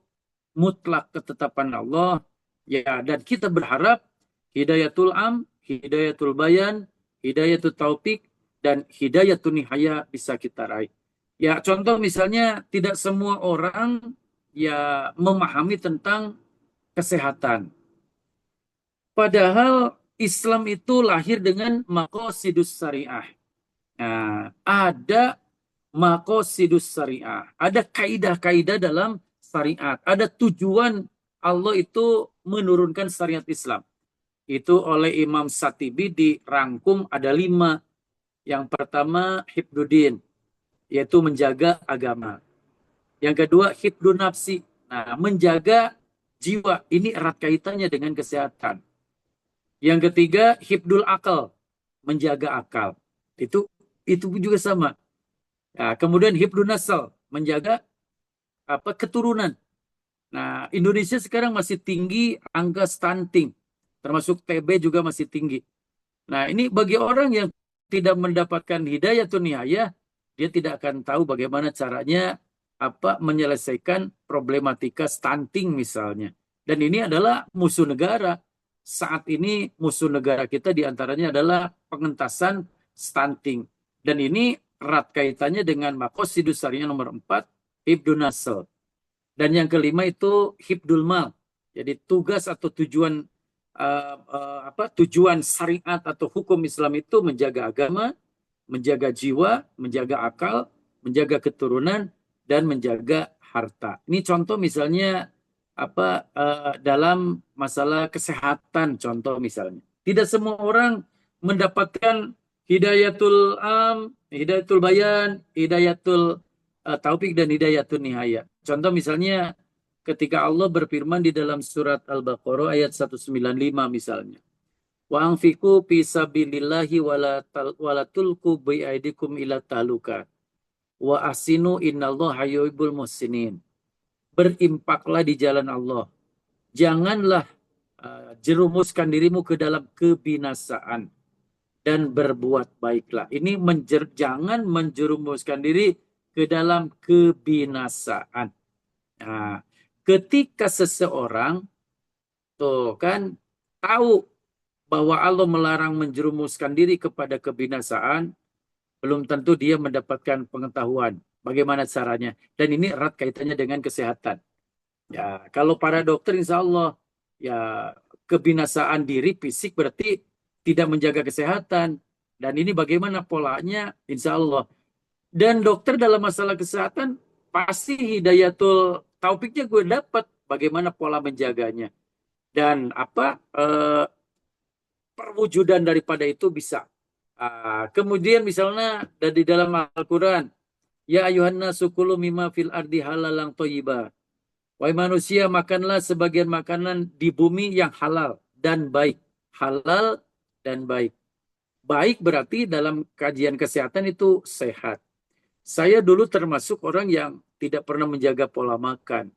mutlak ketetapan Allah. Ya, dan kita berharap hidayatul hidayatul bayan, hidayatul taufik, dan hidayatul nihaya bisa kita raih. Ya, contoh misalnya tidak semua orang ya memahami tentang kesehatan. Padahal Islam itu lahir dengan maqasidus syariah. Nah, ada maqasidus syariah, ada kaidah-kaidah dalam syariat, ada tujuan Allah itu menurunkan syariat Islam. Itu oleh Imam Satibi dirangkum ada 5. Yang pertama hifduddin, yaitu menjaga agama. Yang kedua hifdun nafsi, nah menjaga jiwa, ini erat kaitannya dengan kesehatan. Yang ketiga hifdul akal, menjaga akal. Itu juga sama. Nah, kemudian hifdun nasal, menjaga keturunan. Nah, Indonesia sekarang masih tinggi angka stunting, termasuk TB juga masih tinggi. Nah, ini bagi orang yang tidak mendapatkan hidayatun nihayah, dia tidak akan tahu bagaimana caranya menyelesaikan problematika stunting misalnya. Dan ini adalah musuh negara. Saat ini musuh negara kita diantaranya adalah pengentasan stunting. Dan ini erat kaitannya dengan maqasidus syariah nomor 4, hifdun nasl. Dan yang kelima itu hifdul mal. Jadi tugas atau tujuan tujuan syariat atau hukum Islam itu menjaga agama, menjaga jiwa, menjaga akal, menjaga keturunan, dan menjaga harta. Ini contoh misalnya dalam masalah kesehatan, contoh misalnya. Tidak semua orang mendapatkan hidayatul hidayatul bayan, hidayatul taufik dan hidayatul nihaya. Contoh misalnya ketika Allah berfirman di dalam surat Al-Baqarah ayat 195 misalnya. Wa anfiqu fi sabilillahi wala tulqu bi aidikum ila taluka. Wa asinu innallaha yuhibbul muhsinin. Berimpaklah di jalan Allah. Janganlah jerumuskan dirimu ke dalam kebinasaan dan berbuat baiklah. Ini jangan menjerumuskan diri ke dalam kebinasaan. Nah, ketika seseorang tuh kan tahu bahwa Allah melarang menjerumuskan diri kepada kebinasaan, belum tentu dia mendapatkan pengetahuan bagaimana caranya. Dan ini erat kaitannya dengan kesehatan. Ya, kalau para dokter insya Allah ya kebinasaan diri fisik berarti tidak menjaga kesehatan. Dan ini bagaimana polanya insya Allah. Dan dokter dalam masalah kesehatan pasti hidayatul taufiknya gue dapat bagaimana pola menjaganya. Dan perwujudan daripada itu bisa. Kemudian misalnya dari dalam Al-Quran, ya ayuhan nasu kulu mimma fil ardi halalang thayyibah. Wahai manusia, makanlah sebagian makanan di bumi yang halal dan baik. Halal dan baik. Baik berarti dalam kajian kesehatan itu sehat. Saya dulu termasuk orang yang tidak pernah menjaga pola makan.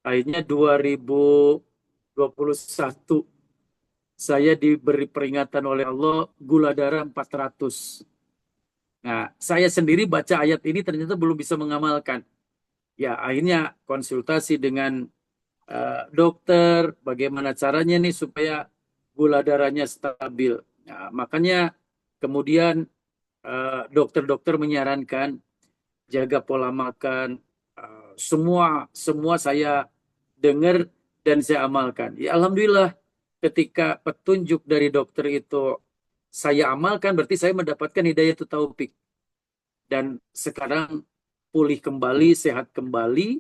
Akhirnya 2021 saya diberi peringatan oleh Allah gula darah 400. Nah, saya sendiri baca ayat ini ternyata belum bisa mengamalkan. Ya, akhirnya konsultasi dengan dokter, bagaimana caranya nih supaya gula darahnya stabil. Nah, makanya kemudian dokter-dokter menyarankan jaga pola makan. Semua saya dengar dan saya amalkan. Ya, alhamdulillah ketika petunjuk dari dokter itu saya amalkan, berarti saya mendapatkan hidayah taufik. Dan sekarang pulih kembali, sehat kembali,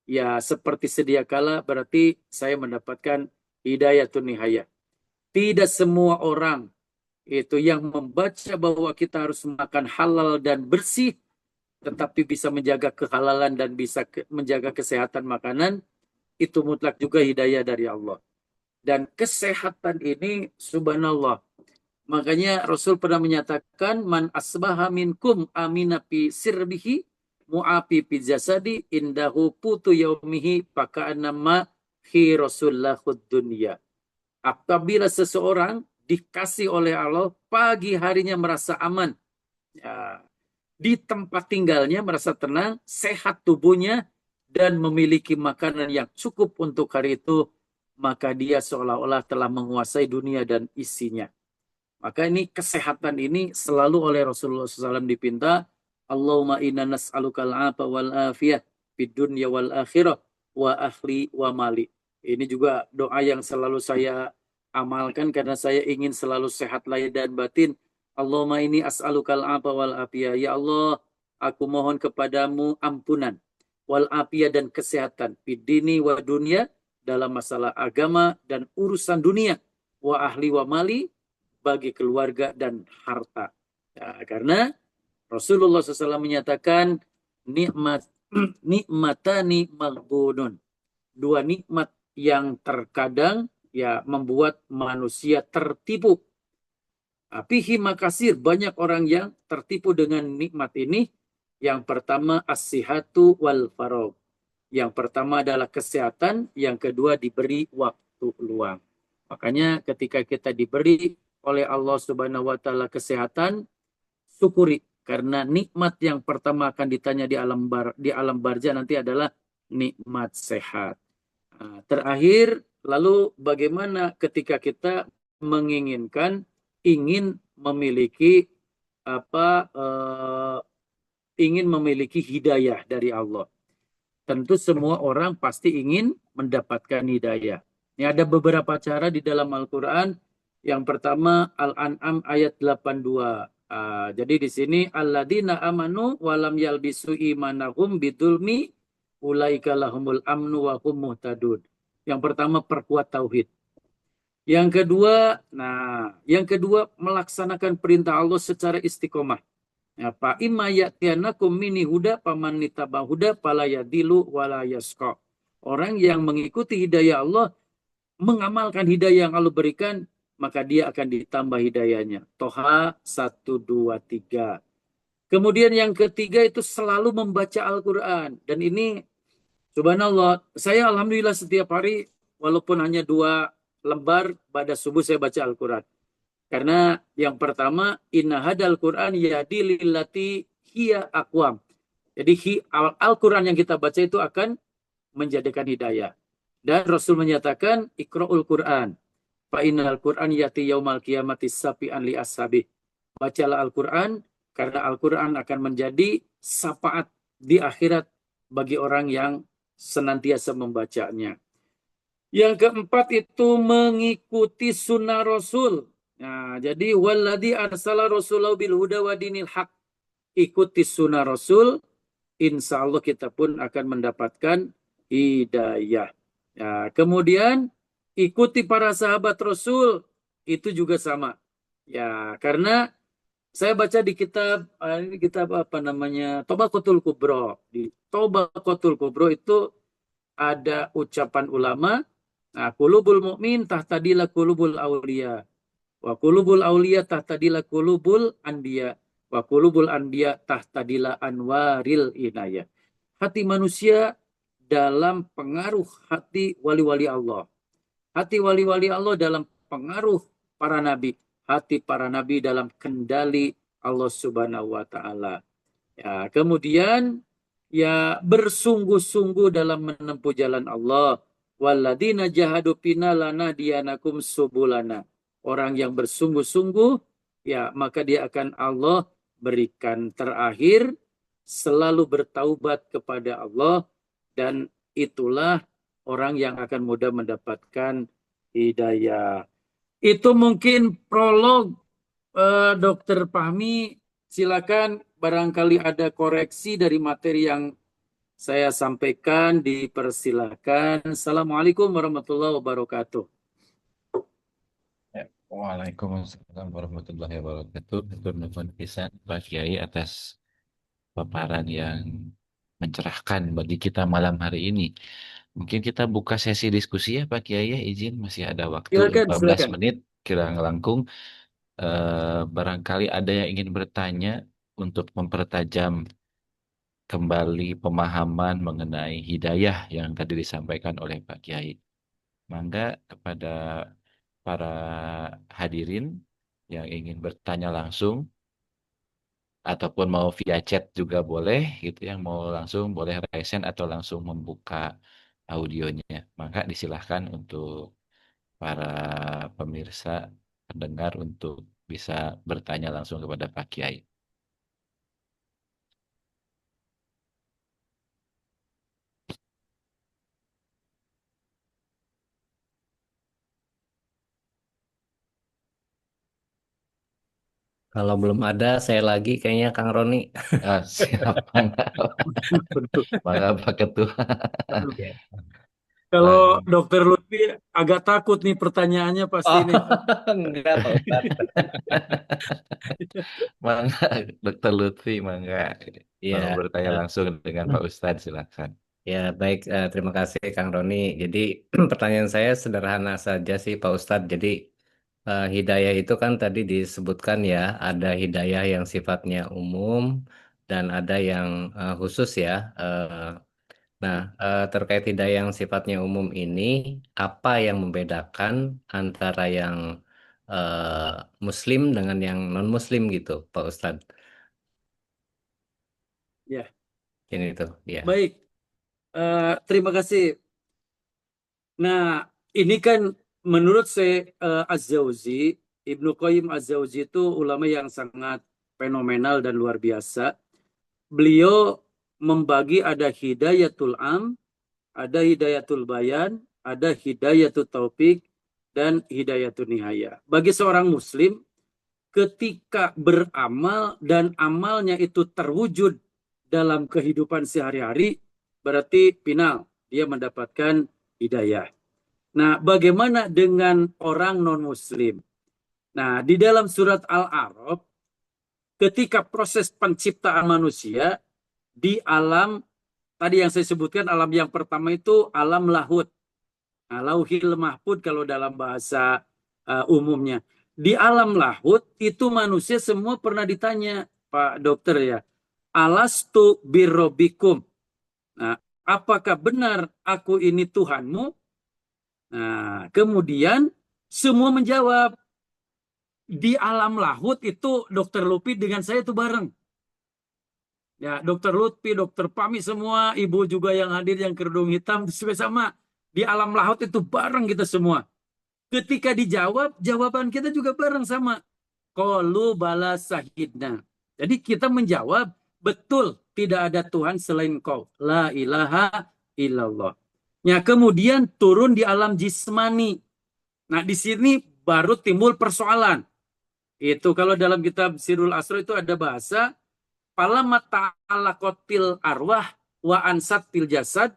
ya seperti sedia kala berarti saya mendapatkan hidayatun nihaya. Tidak semua orang itu yang membaca bahwa kita harus makan halal dan bersih, tetapi bisa menjaga kehalalan dan bisa menjaga kesehatan makanan, itu mutlak juga hidayah dari Allah. Dan kesehatan ini subhanallah. Makanya Rasul pernah menyatakan, man asbaha minkum amina fi sirbihi mu'afi fi jasadi indahu putu yaumihi paka'anama hi rasullahud dunya. Apabila seseorang dikasih oleh Allah pagi harinya merasa aman, ya, di tempat tinggalnya merasa tenang, sehat tubuhnya, dan memiliki makanan yang cukup untuk hari itu, maka dia seolah-olah telah menguasai dunia dan isinya. Maka ini kesehatan ini selalu oleh Rasulullah SAW dipinta, Allahumma inna nas'alukal afa wal afiyah fid dunya wal akhirah wa ahli wa mali. Ini juga doa yang selalu saya amalkan karena saya ingin selalu sehat lahir dan batin. Allahumma ini as'alukal afa wal afiyah. Ya Allah, aku mohon kepadamu ampunan wal afiyah dan kesehatan fid dini wa dunya, dalam masalah agama dan urusan dunia, wa ahli wa mali, bagi keluarga dan harta. Ya, karena Rasulullah SAW menyatakan nikmatani maghbunun. Dua nikmat yang terkadang ya membuat manusia tertipu. Fihi makasir, banyak orang yang tertipu dengan nikmat ini. Yang pertama as-sihatu wal faragh. Yang pertama adalah kesehatan, yang kedua diberi waktu luang. Makanya ketika kita diberi oleh Allah Subhanahu wa taala kesehatan, syukuri, karena nikmat yang pertama akan ditanya di alam barzah nanti adalah nikmat sehat. Nah, terakhir, lalu bagaimana ketika kita ingin memiliki ingin memiliki hidayah dari Allah. Tentu semua orang pasti ingin mendapatkan hidayah. Ini ada beberapa cara di dalam Al-Quran. Yang pertama Al-An'am ayat 82. Jadi di sini alladzina amanu walam yalbisu imanahum bidulmi ulaika lahumul amnu wa hum muhtadun. Yang pertama, perkuat tauhid. Yang kedua melaksanakan perintah Allah secara istiqomah. Ya, fa imma ya'tiyanakum minni huda paman nitaba huda fala yadilu wala yasqa. Orang yang mengikuti hidayah Allah, mengamalkan hidayah yang Allah berikan, maka dia akan ditambah hidayahnya. Toha 1, 2, 3. Kemudian yang ketiga itu selalu membaca Al-Quran. Dan ini subhanallah, saya alhamdulillah setiap hari, walaupun hanya 2 lembar, pada subuh saya baca Al-Quran. Karena yang pertama, inna hadal Quran yahdi lillati hiya aqwam. Jadi Al-Quran yang kita baca itu akan menjadikan hidayah. Dan Rasul menyatakan, Iqra'ul Quran. Fa innal Quran yati yaumal qiyamati safi'an li ashabi. Bacalah Al-Quran, karena Al-Quran akan menjadi syafaat di akhirat bagi orang yang senantiasa membacanya. Yang keempat itu mengikuti sunnah Rasul. Nah, jadi walladzi arsala rasulahu bil huda wa dinil haq. Ikuti sunnah Rasul, insya Allah kita pun akan mendapatkan hidayah. Ya, kemudian ikuti para sahabat Rasul, itu juga sama. Ya, karena saya baca di kitab apa namanya, Tobaqatul Kubro. Di Tobaqatul Kubro itu ada ucapan ulama, nah, kulubul mukmin tahtadilah kulubul aulia. Wa kulubul aulia tahtadilah kulubul anbiya. Wa kulubul anbiya tahtadilah anwaril inayah. Hati manusia dalam pengaruh hati wali-wali Allah. Hati wali-wali Allah dalam pengaruh para nabi. Hati para nabi dalam kendali Allah Subhanahu wa taala. Ya, kemudian ya bersungguh-sungguh dalam menempuh jalan Allah. Walladzina jahadu fina lanahdiyanakum subulana. Orang yang bersungguh-sungguh, ya maka dia akan Allah berikan. Terakhir, selalu bertaubat kepada Allah, dan itulah orang yang akan mudah mendapatkan hidayah. Itu mungkin prolog, Dokter Fahmi. Silakan, barangkali ada koreksi dari materi yang saya sampaikan, dipersilakan. Assalamualaikum warahmatullahi wabarakatuh. Ya, Waalaikumsalam warahmatullahi wabarakatuh. Hatur nuhun pisan Pak Kiai atas paparan yang mencerahkan bagi kita malam hari ini. Mungkin kita buka sesi diskusi ya Pak Kiai ya, izin masih ada waktu Silakan, 15 silakan. menit kira langkung. Barangkali ada yang ingin bertanya untuk mempertajam kembali pemahaman mengenai hidayah yang tadi disampaikan oleh Pak Kiai. Mangga kepada para hadirin yang ingin bertanya langsung ataupun mau via chat juga boleh gitu, yang mau langsung boleh raise hand atau langsung membuka audionya. Maka disilahkan untuk para pemirsa pendengar untuk bisa bertanya langsung kepada Pak Kiai. Kalau belum ada, saya lagi kayaknya Kang Roni. Siapa enggak? Maka Pak Ketua. Ya. Kalau Dokter Lutfi agak takut nih pertanyaannya pasti Oh, nih. enggak Pak Ustadz. Mangga Dokter Lutfi, mangga mau Ya, bertanya langsung dengan Pak Ustadz, silakan. ya baik. Terima kasih Kang Roni. Jadi pertanyaan saya sederhana saja sih Pak Ustadz. Jadi hidayah itu kan tadi disebutkan ya, ada hidayah yang sifatnya umum dan ada yang khusus ya. Nah, terkait hidayah yang sifatnya umum ini, apa yang membedakan antara yang Muslim dengan yang non-Muslim gitu, Pak Ustadz? Ya, Ini tuh, ya. baik. Terima kasih. Nah, ini kan menurut saya, Az-Zawzi, Ibnu Qayyim Az-Zawzi itu ulama yang sangat fenomenal dan luar biasa. Beliau membagi ada hidayatul am, ada hidayatul bayan, ada hidayatul taufik, dan hidayatul nihaya. Bagi seorang muslim, ketika beramal dan amalnya itu terwujud dalam kehidupan sehari-hari, berarti final dia mendapatkan hidayah. Nah, bagaimana dengan orang non-muslim? Nah, di dalam surat Al-A'raf, ketika proses penciptaan manusia di alam, tadi yang saya sebutkan, alam yang pertama itu alam lahud. Nah, lauhil mahfud kalau dalam bahasa umumnya. Di alam lahud itu manusia semua pernah ditanya, Pak Dokter ya, alastu birrobikum. Nah, apakah benar aku ini Tuhanmu? Nah, kemudian semua menjawab. Di alam lahud itu Dokter Lutfi dengan saya itu bareng. Ya, Dokter Lutfi, Dokter Pami semua, ibu juga yang hadir yang kerudung hitam juga sama. Di alam lahud itu bareng kita semua. Ketika dijawab, jawaban kita juga bareng sama. Qalu bala sahidna. Jadi kita menjawab, betul tidak ada Tuhan selain Kau. La ilaha illallah. Ya, kemudian turun di alam jismani. Nah, di sini baru timbul persoalan. Itu kalau dalam kitab Sirul Asro itu ada bahasa Palama ta'alaqatil arwah wa ansattil jasad.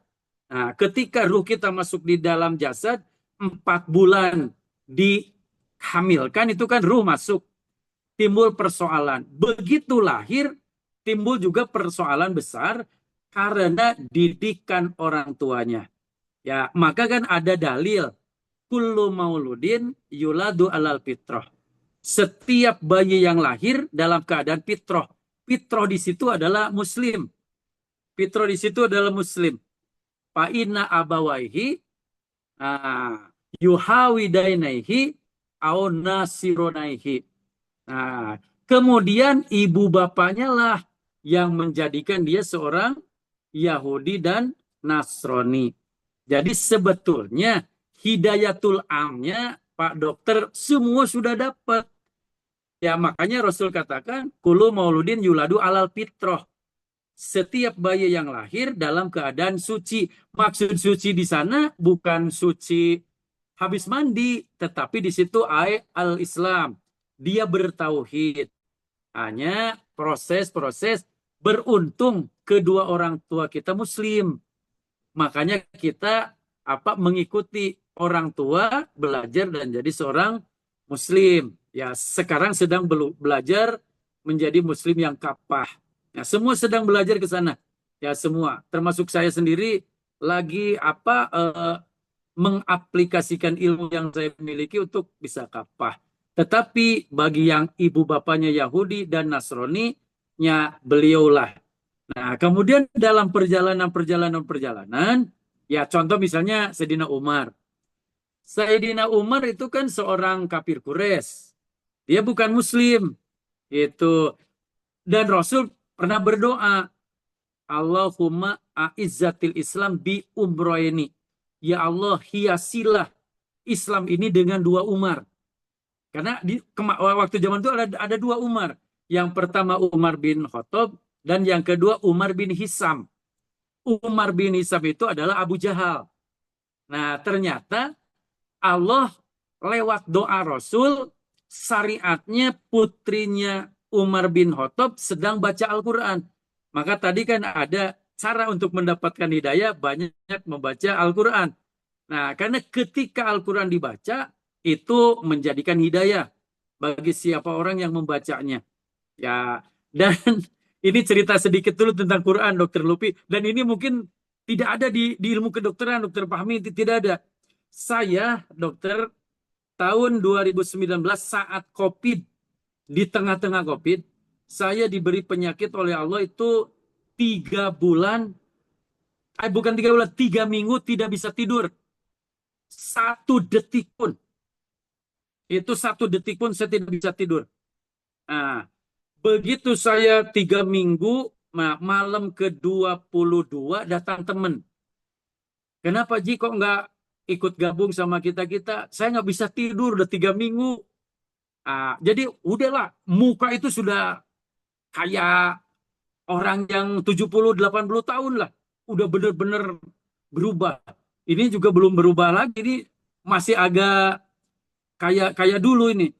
Nah, ketika ruh kita masuk di dalam jasad, 4 bulan dihamilkan, itu kan ruh masuk. Timbul persoalan. Begitu lahir, timbul juga persoalan besar karena didikan orang tuanya. Ya, maka kan ada dalil. Kullu mauludin yuladu alal fitrah. Setiap bayi yang lahir dalam keadaan fitrah. Fitrah di situ adalah muslim. Fitrah di situ adalah muslim. Fa'inna abawaihi yuhawidainaihi au nasironaihi. Nah, kemudian ibu bapaknya lah yang menjadikan dia seorang Yahudi dan Nasrani. Jadi sebetulnya hidayatul amnya Pak Dokter semua sudah dapat. Ya, makanya Rasul katakan, Kulu mauludin yuladu alal fitrah. Setiap bayi yang lahir dalam keadaan suci. Maksud suci di sana bukan suci habis mandi, tetapi di situ al-Islam. Dia bertauhid. Hanya proses-proses beruntung kedua orang tua kita muslim. Makanya kita mengikuti orang tua belajar dan jadi seorang muslim. Ya, sekarang sedang belajar menjadi muslim yang kapah. Ya, semua sedang belajar ke sana. Ya, semua, termasuk saya sendiri lagi mengaplikasikan ilmu yang saya miliki untuk bisa kapah. Tetapi bagi yang ibu bapaknya Yahudi dan Nasrani, nya beliaulah. Nah, kemudian dalam perjalanan, ya contoh misalnya Sayyidina Umar. Sayyidina Umar itu kan seorang kafir Quraisy. Dia bukan muslim. Itu. Dan Rasul pernah berdoa, Allahumma a'izzatil Islam bi umroini. Ya Allah, hiasilah Islam ini dengan 2 Umar. Karena waktu zaman itu ada 2 Umar. Yang pertama Umar bin Khattab dan yang kedua Umar bin Hisam. Umar bin Hisam itu adalah Abu Jahal. Nah, ternyata Allah lewat doa Rasul, syariatnya putrinya Umar bin Khattab sedang baca Al-Quran. Maka tadi kan ada cara untuk mendapatkan hidayah, banyak membaca Al-Quran. Nah, karena ketika Al-Quran dibaca, itu menjadikan hidayah bagi siapa orang yang membacanya. Ya, dan ini cerita sedikit dulu tentang Quran, Dokter Lupi. Dan ini mungkin tidak ada di ilmu kedokteran, Dokter Fahmi, tidak ada. Saya, dokter, tahun 2019 saat COVID, di tengah-tengah COVID, saya diberi penyakit oleh Allah itu 3 bulan, bukan 3 bulan, 3 minggu tidak bisa tidur. 1 detik pun. Itu 1 detik pun saya tidak bisa tidur. Nah, begitu saya 3 minggu, malam ke-22 datang teman. Kenapa Ji kok nggak ikut gabung sama kita? Saya nggak bisa tidur udah 3 minggu. Jadi udahlah, muka itu sudah kayak orang yang 70-80 tahun lah. Udah bener-bener berubah. Ini juga belum berubah lagi, ini masih agak kayak dulu ini.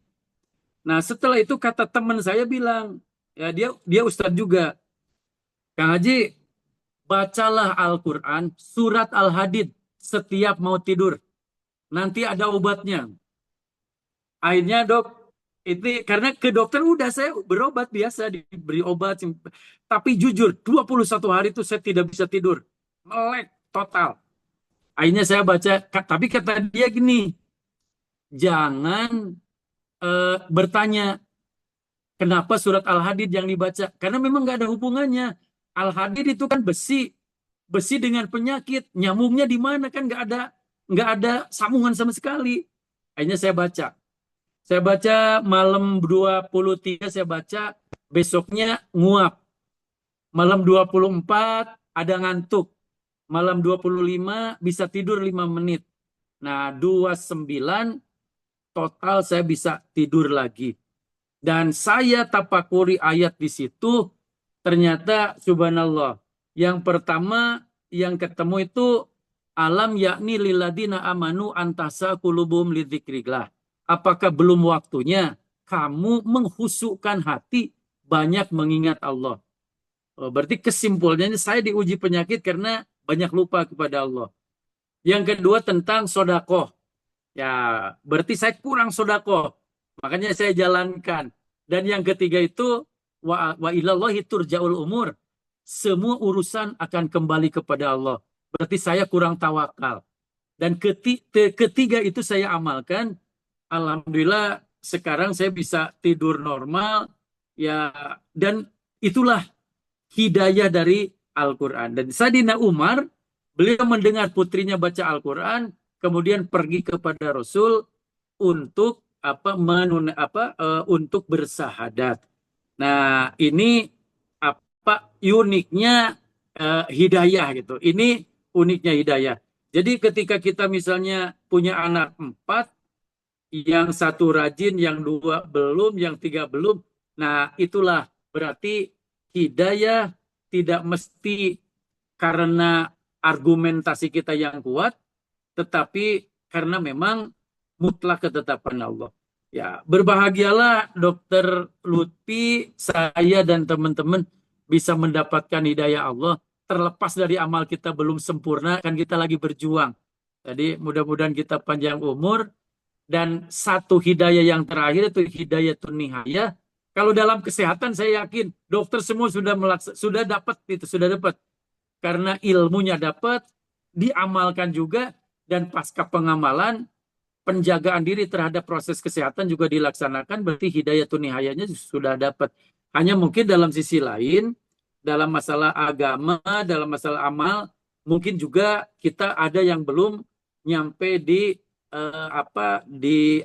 Nah, setelah itu kata teman saya bilang, ya dia ustadz juga. Kang Haji, bacalah Al-Quran, surat Al-Hadid setiap mau tidur. nanti ada obatnya. Akhirnya dok, itu karena ke dokter udah saya berobat biasa, diberi obat. Tapi jujur, 21 hari itu saya tidak bisa tidur. Melek total. Akhirnya saya baca, tapi kata dia gini, jangan bertanya kenapa surat Al-Hadid yang dibaca. Karena memang nggak ada hubungannya. Al-Hadid itu kan besi. Besi dengan penyakit. Nyambungnya di mana kan nggak ada sambungan sama sekali. Akhirnya saya baca. Saya baca malam 23 saya baca, besoknya nguap. Malam 24 ada ngantuk. Malam 25 bisa tidur 5 menit. Nah, 29 total saya bisa tidur lagi. Dan saya tapakuri ayat di situ, ternyata subhanallah. Yang pertama yang ketemu itu alam yakni liladina amanu antasa kulubum lidzikrillah. Apakah belum waktunya kamu menghusukkan hati banyak mengingat Allah? Oh, berarti kesimpulannya saya diuji penyakit karena banyak lupa kepada Allah. Yang kedua tentang sodakoh. Ya, berarti saya kurang sodakoh. Makanya saya jalankan. Dan yang ketiga itu wa ilallahi turja'ul umur. Semua urusan akan kembali kepada Allah. Berarti saya kurang tawakal. Dan ketiga itu saya amalkan. Alhamdulillah sekarang saya bisa tidur normal. Ya, dan itulah hidayah dari Al-Quran. Dan Sayyidina Umar, beliau mendengar putrinya baca Al-Quran, kemudian pergi kepada Rasul untuk untuk bersahadat. Nah, ini uniknya hidayah gitu. Ini uniknya hidayah. Jadi ketika kita misalnya punya anak 4, yang satu rajin, yang 2 belum, yang 3 belum. Nah, itulah berarti hidayah tidak mesti karena argumentasi kita yang kuat, tetapi karena memang mutlak ketetapan Allah. Ya, berbahagialah Dokter Lutfi, saya dan teman-teman bisa mendapatkan hidayah Allah. Terlepas dari amal kita belum sempurna, kan kita lagi berjuang. Jadi mudah-mudahan kita panjang umur. Dan satu hidayah yang terakhir itu hidayah nihayah. Kalau dalam kesehatan saya yakin dokter semua sudah dapat itu, sudah dapat. Karena ilmunya dapat, diamalkan juga, dan pasca pengamalan penjagaan diri terhadap proses kesehatan juga dilaksanakan, berarti hidayah nihayahnya sudah dapat. Hanya mungkin dalam sisi lain, dalam masalah agama, dalam masalah amal, mungkin juga kita ada yang belum nyampe di di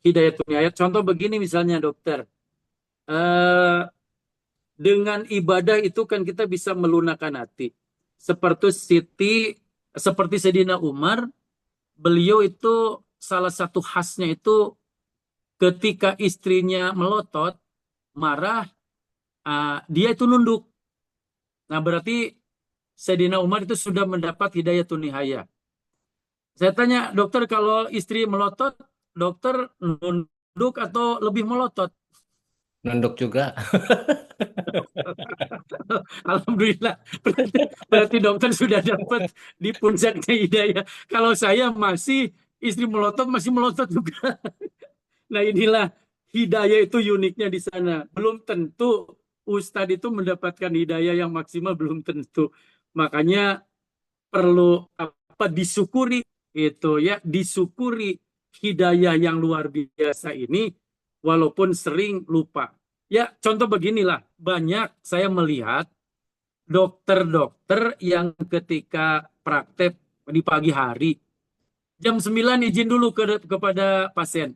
hidayah nihayah. Contoh begini misalnya dokter, dengan ibadah itu kan kita bisa melunakkan hati. Seperti Sayyidina Umar, beliau itu salah satu khasnya itu ketika istrinya melotot, marah, dia itu nunduk. Nah, berarti Sayyidina Umar itu sudah mendapat hidayah nihayah. Saya tanya, dokter kalau istri melotot, dokter nunduk atau lebih melotot? Nunduk juga. Alhamdulillah, berarti dokter sudah dapat di puncaknya hidayah. Kalau saya masih, istri melotot masih melotot juga. Nah, inilah hidayah itu uniknya di sana. Belum tentu Ustadz itu mendapatkan hidayah yang maksimal, belum tentu. Makanya perlu disyukuri itu ya, disyukuri hidayah yang luar biasa ini walaupun sering lupa. Ya, contoh beginilah, banyak saya melihat dokter-dokter yang ketika praktek di pagi hari jam 9 izin dulu kepada pasien.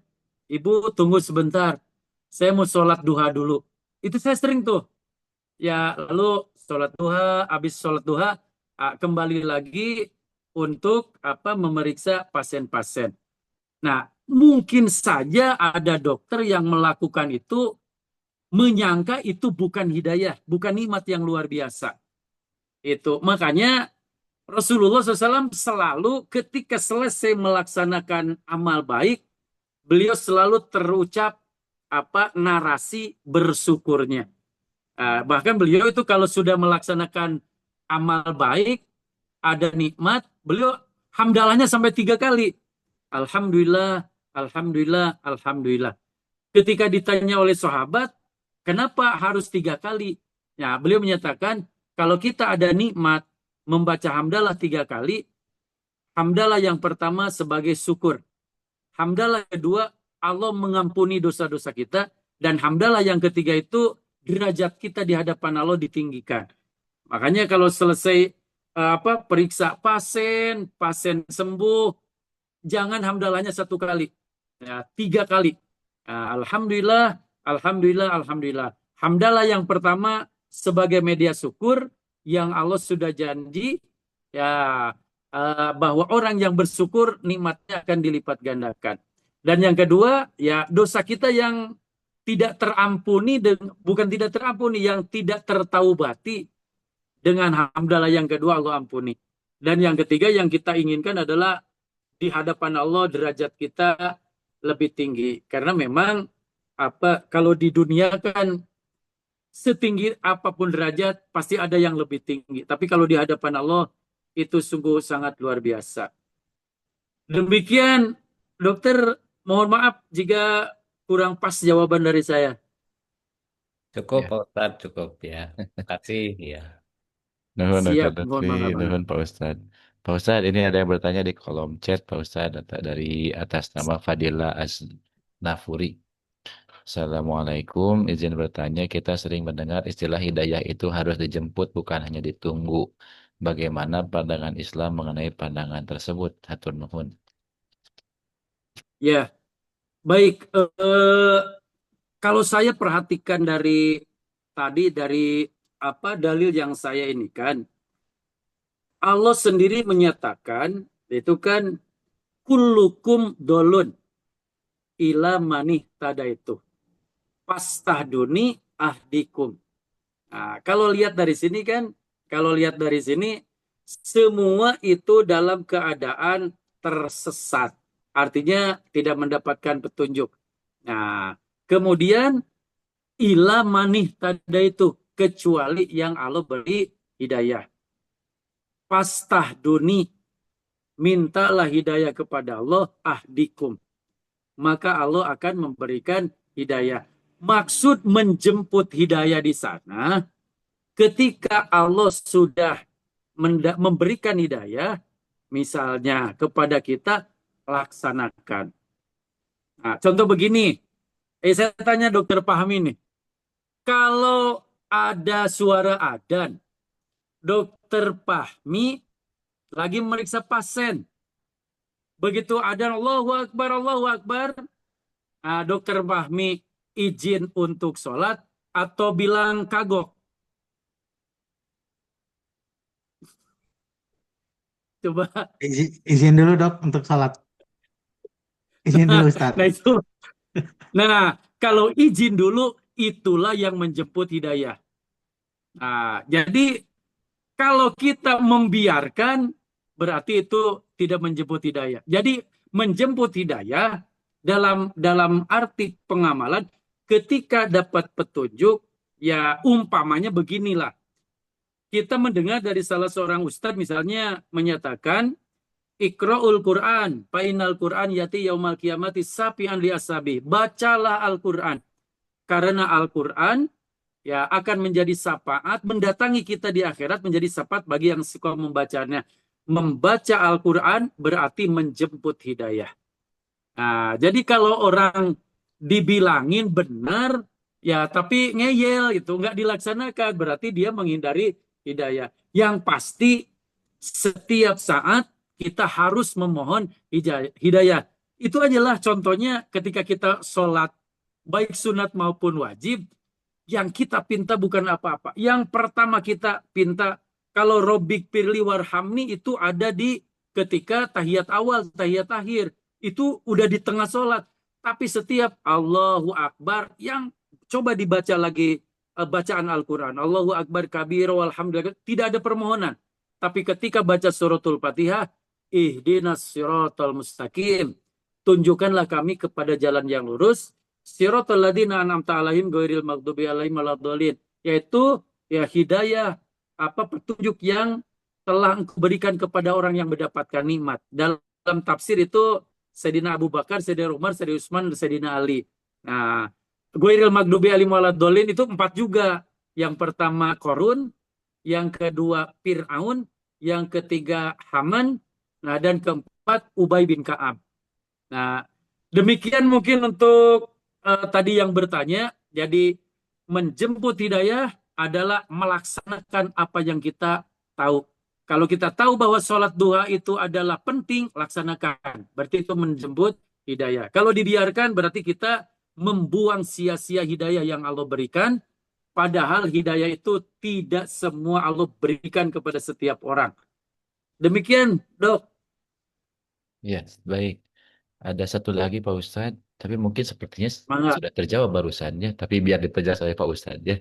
Ibu tunggu sebentar, saya mau sholat duha dulu. Itu saya sering tuh. Ya, lalu sholat duha, habis sholat duha, kembali lagi untuk memeriksa pasien-pasien. Nah, mungkin saja ada dokter yang melakukan itu menyangka itu bukan hidayah, bukan nikmat yang luar biasa. Itu makanya Rasulullah SAW selalu ketika selesai melaksanakan amal baik, beliau selalu terucap narasi bersyukurnya. Bahkan beliau itu kalau sudah melaksanakan amal baik, ada nikmat, beliau Hamdalahnya sampai 3 kali. Alhamdulillah, Alhamdulillah, Alhamdulillah. Ketika ditanya oleh sahabat, kenapa harus 3 kali? Ya, beliau menyatakan, kalau kita ada nikmat membaca hamdalah 3 kali, hamdalah yang pertama sebagai syukur. Hamdalah kedua, Allah mengampuni dosa-dosa kita. Dan hamdalah yang ketiga itu, derajat kita di hadapan Allah ditinggikan. Makanya kalau selesai periksa pasien, pasien sembuh, jangan hamdalahnya 1 kali. Ya, 3 kali. Alhamdulillah, Alhamdulillah, Alhamdulillah. Hamdalah yang pertama sebagai media syukur yang Allah sudah janji ya bahwa orang yang bersyukur nikmatnya akan dilipat gandakan. Dan yang kedua, ya dosa kita yang tidak terampuni, bukan tidak terampuni, yang tidak tertaubati, dengan hamdalah yang kedua Allah ampuni. Dan yang ketiga yang kita inginkan adalah di hadapan Allah derajat kita lebih tinggi. Karena memang kalau di dunia kan setinggi apapun derajat pasti ada yang lebih tinggi. Tapi kalau di hadapan Allah itu sungguh sangat luar biasa. Demikian, dokter, mohon maaf jika kurang pas jawaban dari saya. Cukup Ya. Pak Ustadz, cukup ya. Terima kasih ya. Nuhun Siap, Dr. mohon Lutfi, maaf. nuhun Pak Ustadz. Pak Ustadz, ini ada yang bertanya di kolom chat, Pak Ustadz, dari atas nama Fadila Asnafuri. Assalamualaikum, izin bertanya, kita sering mendengar istilah hidayah itu harus dijemput, bukan hanya ditunggu. Bagaimana pandangan Islam mengenai pandangan tersebut? Hatur nuhun. Ya, baik. Kalau saya perhatikan dari dalil yang saya ini kan, Allah sendiri menyatakan itu kan kullukum dolun ila manih tadaitu pastahduni ahdikum. Nah, kalau lihat dari sini kan, semua itu dalam keadaan tersesat. Artinya tidak mendapatkan petunjuk. Nah, kemudian ila manih tadaitu, kecuali yang Allah beri hidayah. Pastahduni, mintalah hidayah kepada Allah, ahdikum. Maka Allah akan memberikan hidayah. Maksud menjemput hidayah di sana, ketika Allah sudah memberikan hidayah, misalnya kepada kita, laksanakan. Nah, contoh begini, saya tanya dokter Fahmi nih, kalau ada suara adzan, dokter Fahmi lagi meriksa pasien, begitu adzan Allahu Akbar, dokter Fahmi izin untuk sholat atau bilang kagok? Coba. Izin dulu dok untuk sholat. Izin dulu Ustadz. Nah, kalau izin dulu, itulah yang menjemput hidayah. Nah, jadi kalau kita membiarkan, berarti itu tidak menjemput hidayah. Jadi menjemput hidayah dalam arti pengamalan, ketika dapat petunjuk, ya umpamanya beginilah. Kita mendengar dari salah seorang ustadz misalnya menyatakan, Iqra'ul Quran, fa'inal Quran yati yaumal qiyamati sapi'an li ashabi. Bacalah Al-Quran. Karena Al-Quran ya akan menjadi syafaat, mendatangi kita di akhirat, menjadi syafaat bagi yang suka membacanya. Membaca Al-Quran berarti menjemput hidayah. Nah, jadi kalau orang dibilangin benar, ya tapi ngeyel itu, nggak dilaksanakan, berarti dia menghindari hidayah. Yang pasti setiap saat kita harus memohon hidayah. Itu ajalah contohnya ketika kita sholat, baik sunat maupun wajib, yang kita pinta bukan apa-apa. Yang pertama kita pinta, kalau Robbik Pirli Warhamni itu ada di ketika tahiyat awal, tahiyat akhir. Itu udah di tengah sholat. Tapi setiap Allahu Akbar, yang coba dibaca lagi bacaan Al-Quran. Allahu Akbar kabir walhamdulillah. Tidak ada permohonan. Tapi ketika baca suratul Fatihah, ihdinas siratal mustaqim. Tunjukkanlah kami kepada jalan yang lurus. Siratal ladzina an'amta alaihim ghairil maghdubi alaihim waladdallin. Yaitu ya hidayah, petunjuk yang telah Engkau berikan kepada orang yang mendapatkan nikmat. Dalam tafsir itu Sayyidina Abu Bakar, Sayyidina Umar, Sayyidina Utsman, Sayyidina Ali. Nah, Ghairil maghdubi alaihim waladdallin itu 4 juga. Yang pertama Korun, yang kedua Fir'aun, yang ketiga Haman, nah dan keempat Ubay bin Ka'ab. Nah, demikian mungkin untuk tadi yang bertanya. Jadi menjemput hidayah adalah melaksanakan apa yang kita tahu. Kalau kita tahu bahwa sholat duha itu adalah penting, laksanakan. Berarti itu menjemput hidayah. Kalau dibiarkan berarti kita membuang sia-sia hidayah yang Allah berikan. Padahal hidayah itu tidak semua Allah berikan kepada setiap orang. Demikian, Dok. Ya, baik. Ada satu lagi Pak Ustadz, tapi mungkin sepertinya Mangga. sudah terjawab barusannya, tapi biar diperjelas oleh Pak Ustadz ya.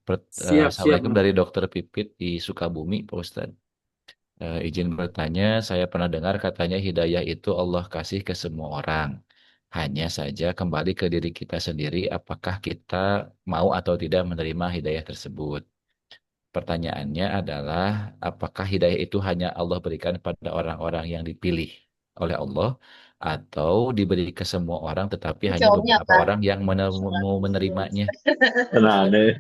Siap, Assalamualaikum Mangga. dari Dokter Pipit di Sukabumi, Pak Ustadz. Izin bertanya, saya pernah dengar katanya hidayah itu Allah kasih ke semua orang. Hanya saja kembali ke diri kita sendiri, apakah kita mau atau tidak menerima hidayah tersebut. Pertanyaannya adalah, apakah hidayah itu hanya Allah berikan pada orang-orang yang dipilih oleh Allah, atau diberi ke semua orang, tetapi hanya Jawabnya beberapa apa? orang yang mau menerimanya? Nah, deh.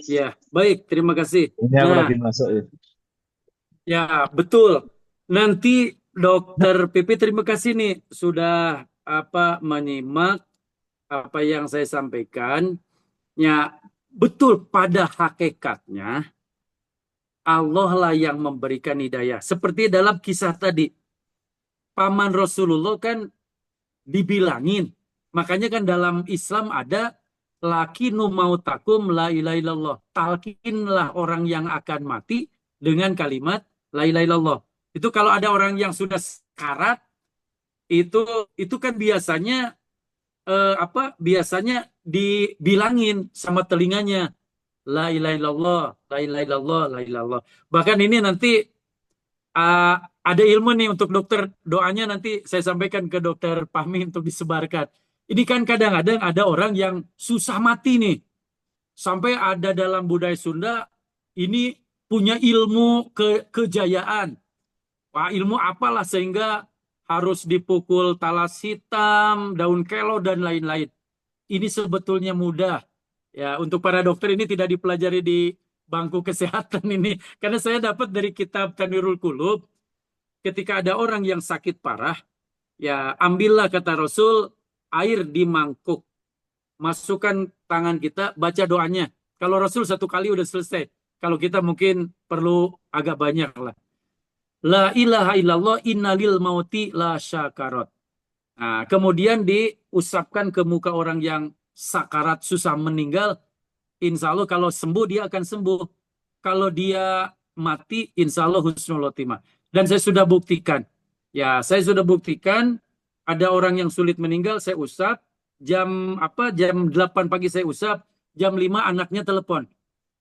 Ya, baik. Terima kasih. Ini aku Nah, lagi masuk ya. ya, betul. Nanti Dokter Pipi terima kasih nih sudah menyimak apa yang saya sampaikan. Ya, betul pada hakikatnya Allah lah yang memberikan hidayah. Seperti dalam kisah tadi, paman Rasulullah kan dibilangin. Makanya kan dalam Islam ada lakinu mautakum la ilaha illallah. Talkinlah orang yang akan mati dengan kalimat la ilaha illallah. Itu kalau ada orang yang sudah sekarat, itu kan biasanya biasanya dibilangin sama telinganya la ilaha illallah, la ilaha illallah, la ilaha illallah. Bahkan ini nanti ada ilmu nih untuk dokter, doanya nanti saya sampaikan ke Dokter Fahmi untuk disebarkan. Ini kan kadang-kadang ada orang yang susah mati nih. Sampai ada dalam budaya Sunda, ini punya ilmu kejayaan. Wah, ilmu apalah sehingga harus dipukul talas hitam, daun kelor, dan lain-lain. Ini sebetulnya mudah. Ya, untuk para dokter ini tidak dipelajari di bangku kesehatan ini. Karena saya dapat dari kitab Tanwirul Qulub, ketika ada orang yang sakit parah, ya ambillah kata Rasul, air di mangkuk. Masukkan tangan kita, baca doanya. Kalau Rasul 1 kali udah selesai. Kalau kita mungkin perlu agak banyak lah. La ilaha illallah innalil mauti la syakarat. Nah, kemudian diusapkan ke muka orang yang sakarat, susah meninggal. Insya Allah kalau sembuh dia akan sembuh. Kalau dia mati, insya Allah husnul khotimah. Dan saya sudah buktikan. Ya, saya sudah buktikan ada orang yang sulit meninggal, saya usap. Jam 8 pagi saya usap. Jam 5 anaknya telepon.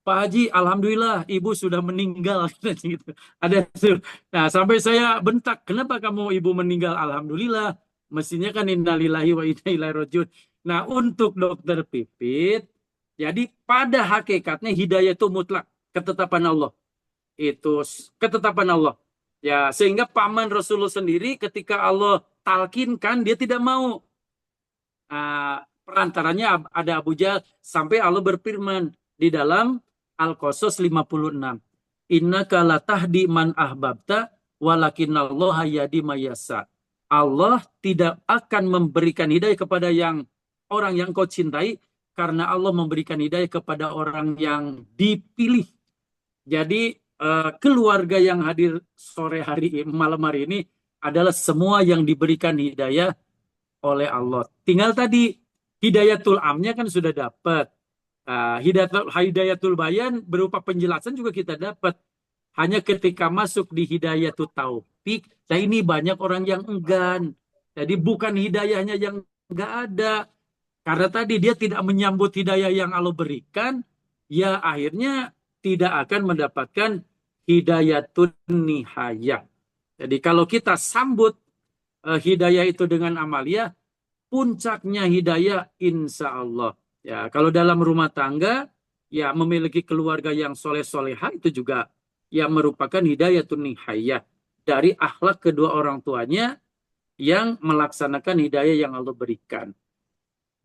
Pak Haji, alhamdulillah ibu sudah meninggal. Gitu. Ada itu. Nah, sampai saya bentak, kenapa kamu ibu meninggal? Alhamdulillah. Mestinya kan innalillahi wa inna ilaihi rajiun. Nah, untuk Dokter Pipit, jadi pada hakikatnya hidayah itu mutlak, ketetapan Allah. Itu ketetapan Allah. Ya, sehingga paman Rasulullah sendiri ketika Allah talkinkan, dia tidak mau. Perantaranya ada Abu Jahal, sampai Allah berfirman di dalam Al-Qasas 56. Innaka latahdi man ahbabta walakinallaha yahdi mayasa. Allah tidak akan memberikan hidayah kepada orang yang kau cintai, karena Allah memberikan hidayah kepada orang yang dipilih. Jadi keluarga yang hadir malam hari ini adalah semua yang diberikan hidayah oleh Allah. Tinggal tadi hidayatul amnya kan sudah dapat. Hidayatul bayan berupa penjelasan juga kita dapat. Hanya ketika masuk di hidayatul taufik, nah ini banyak orang yang enggan. Jadi bukan hidayahnya yang enggak ada. Karena tadi dia tidak menyambut hidayah yang Allah berikan, ya akhirnya tidak akan mendapatkan hidayatul nihayah. Jadi kalau kita sambut hidayah itu dengan amalia, puncaknya hidayah insya Allah. Ya, kalau dalam rumah tangga, ya memiliki keluarga yang soleh-solehah itu juga yang merupakan hidayatun nihayah dari akhlak kedua orang tuanya yang melaksanakan hidayah yang Allah berikan.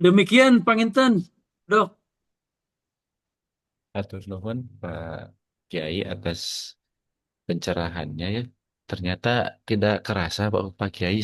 Demikian Panginten, Dok. Atur nuhun Pak Kiai atas pencerahannya ya. Ternyata tidak kerasa Pak Kiai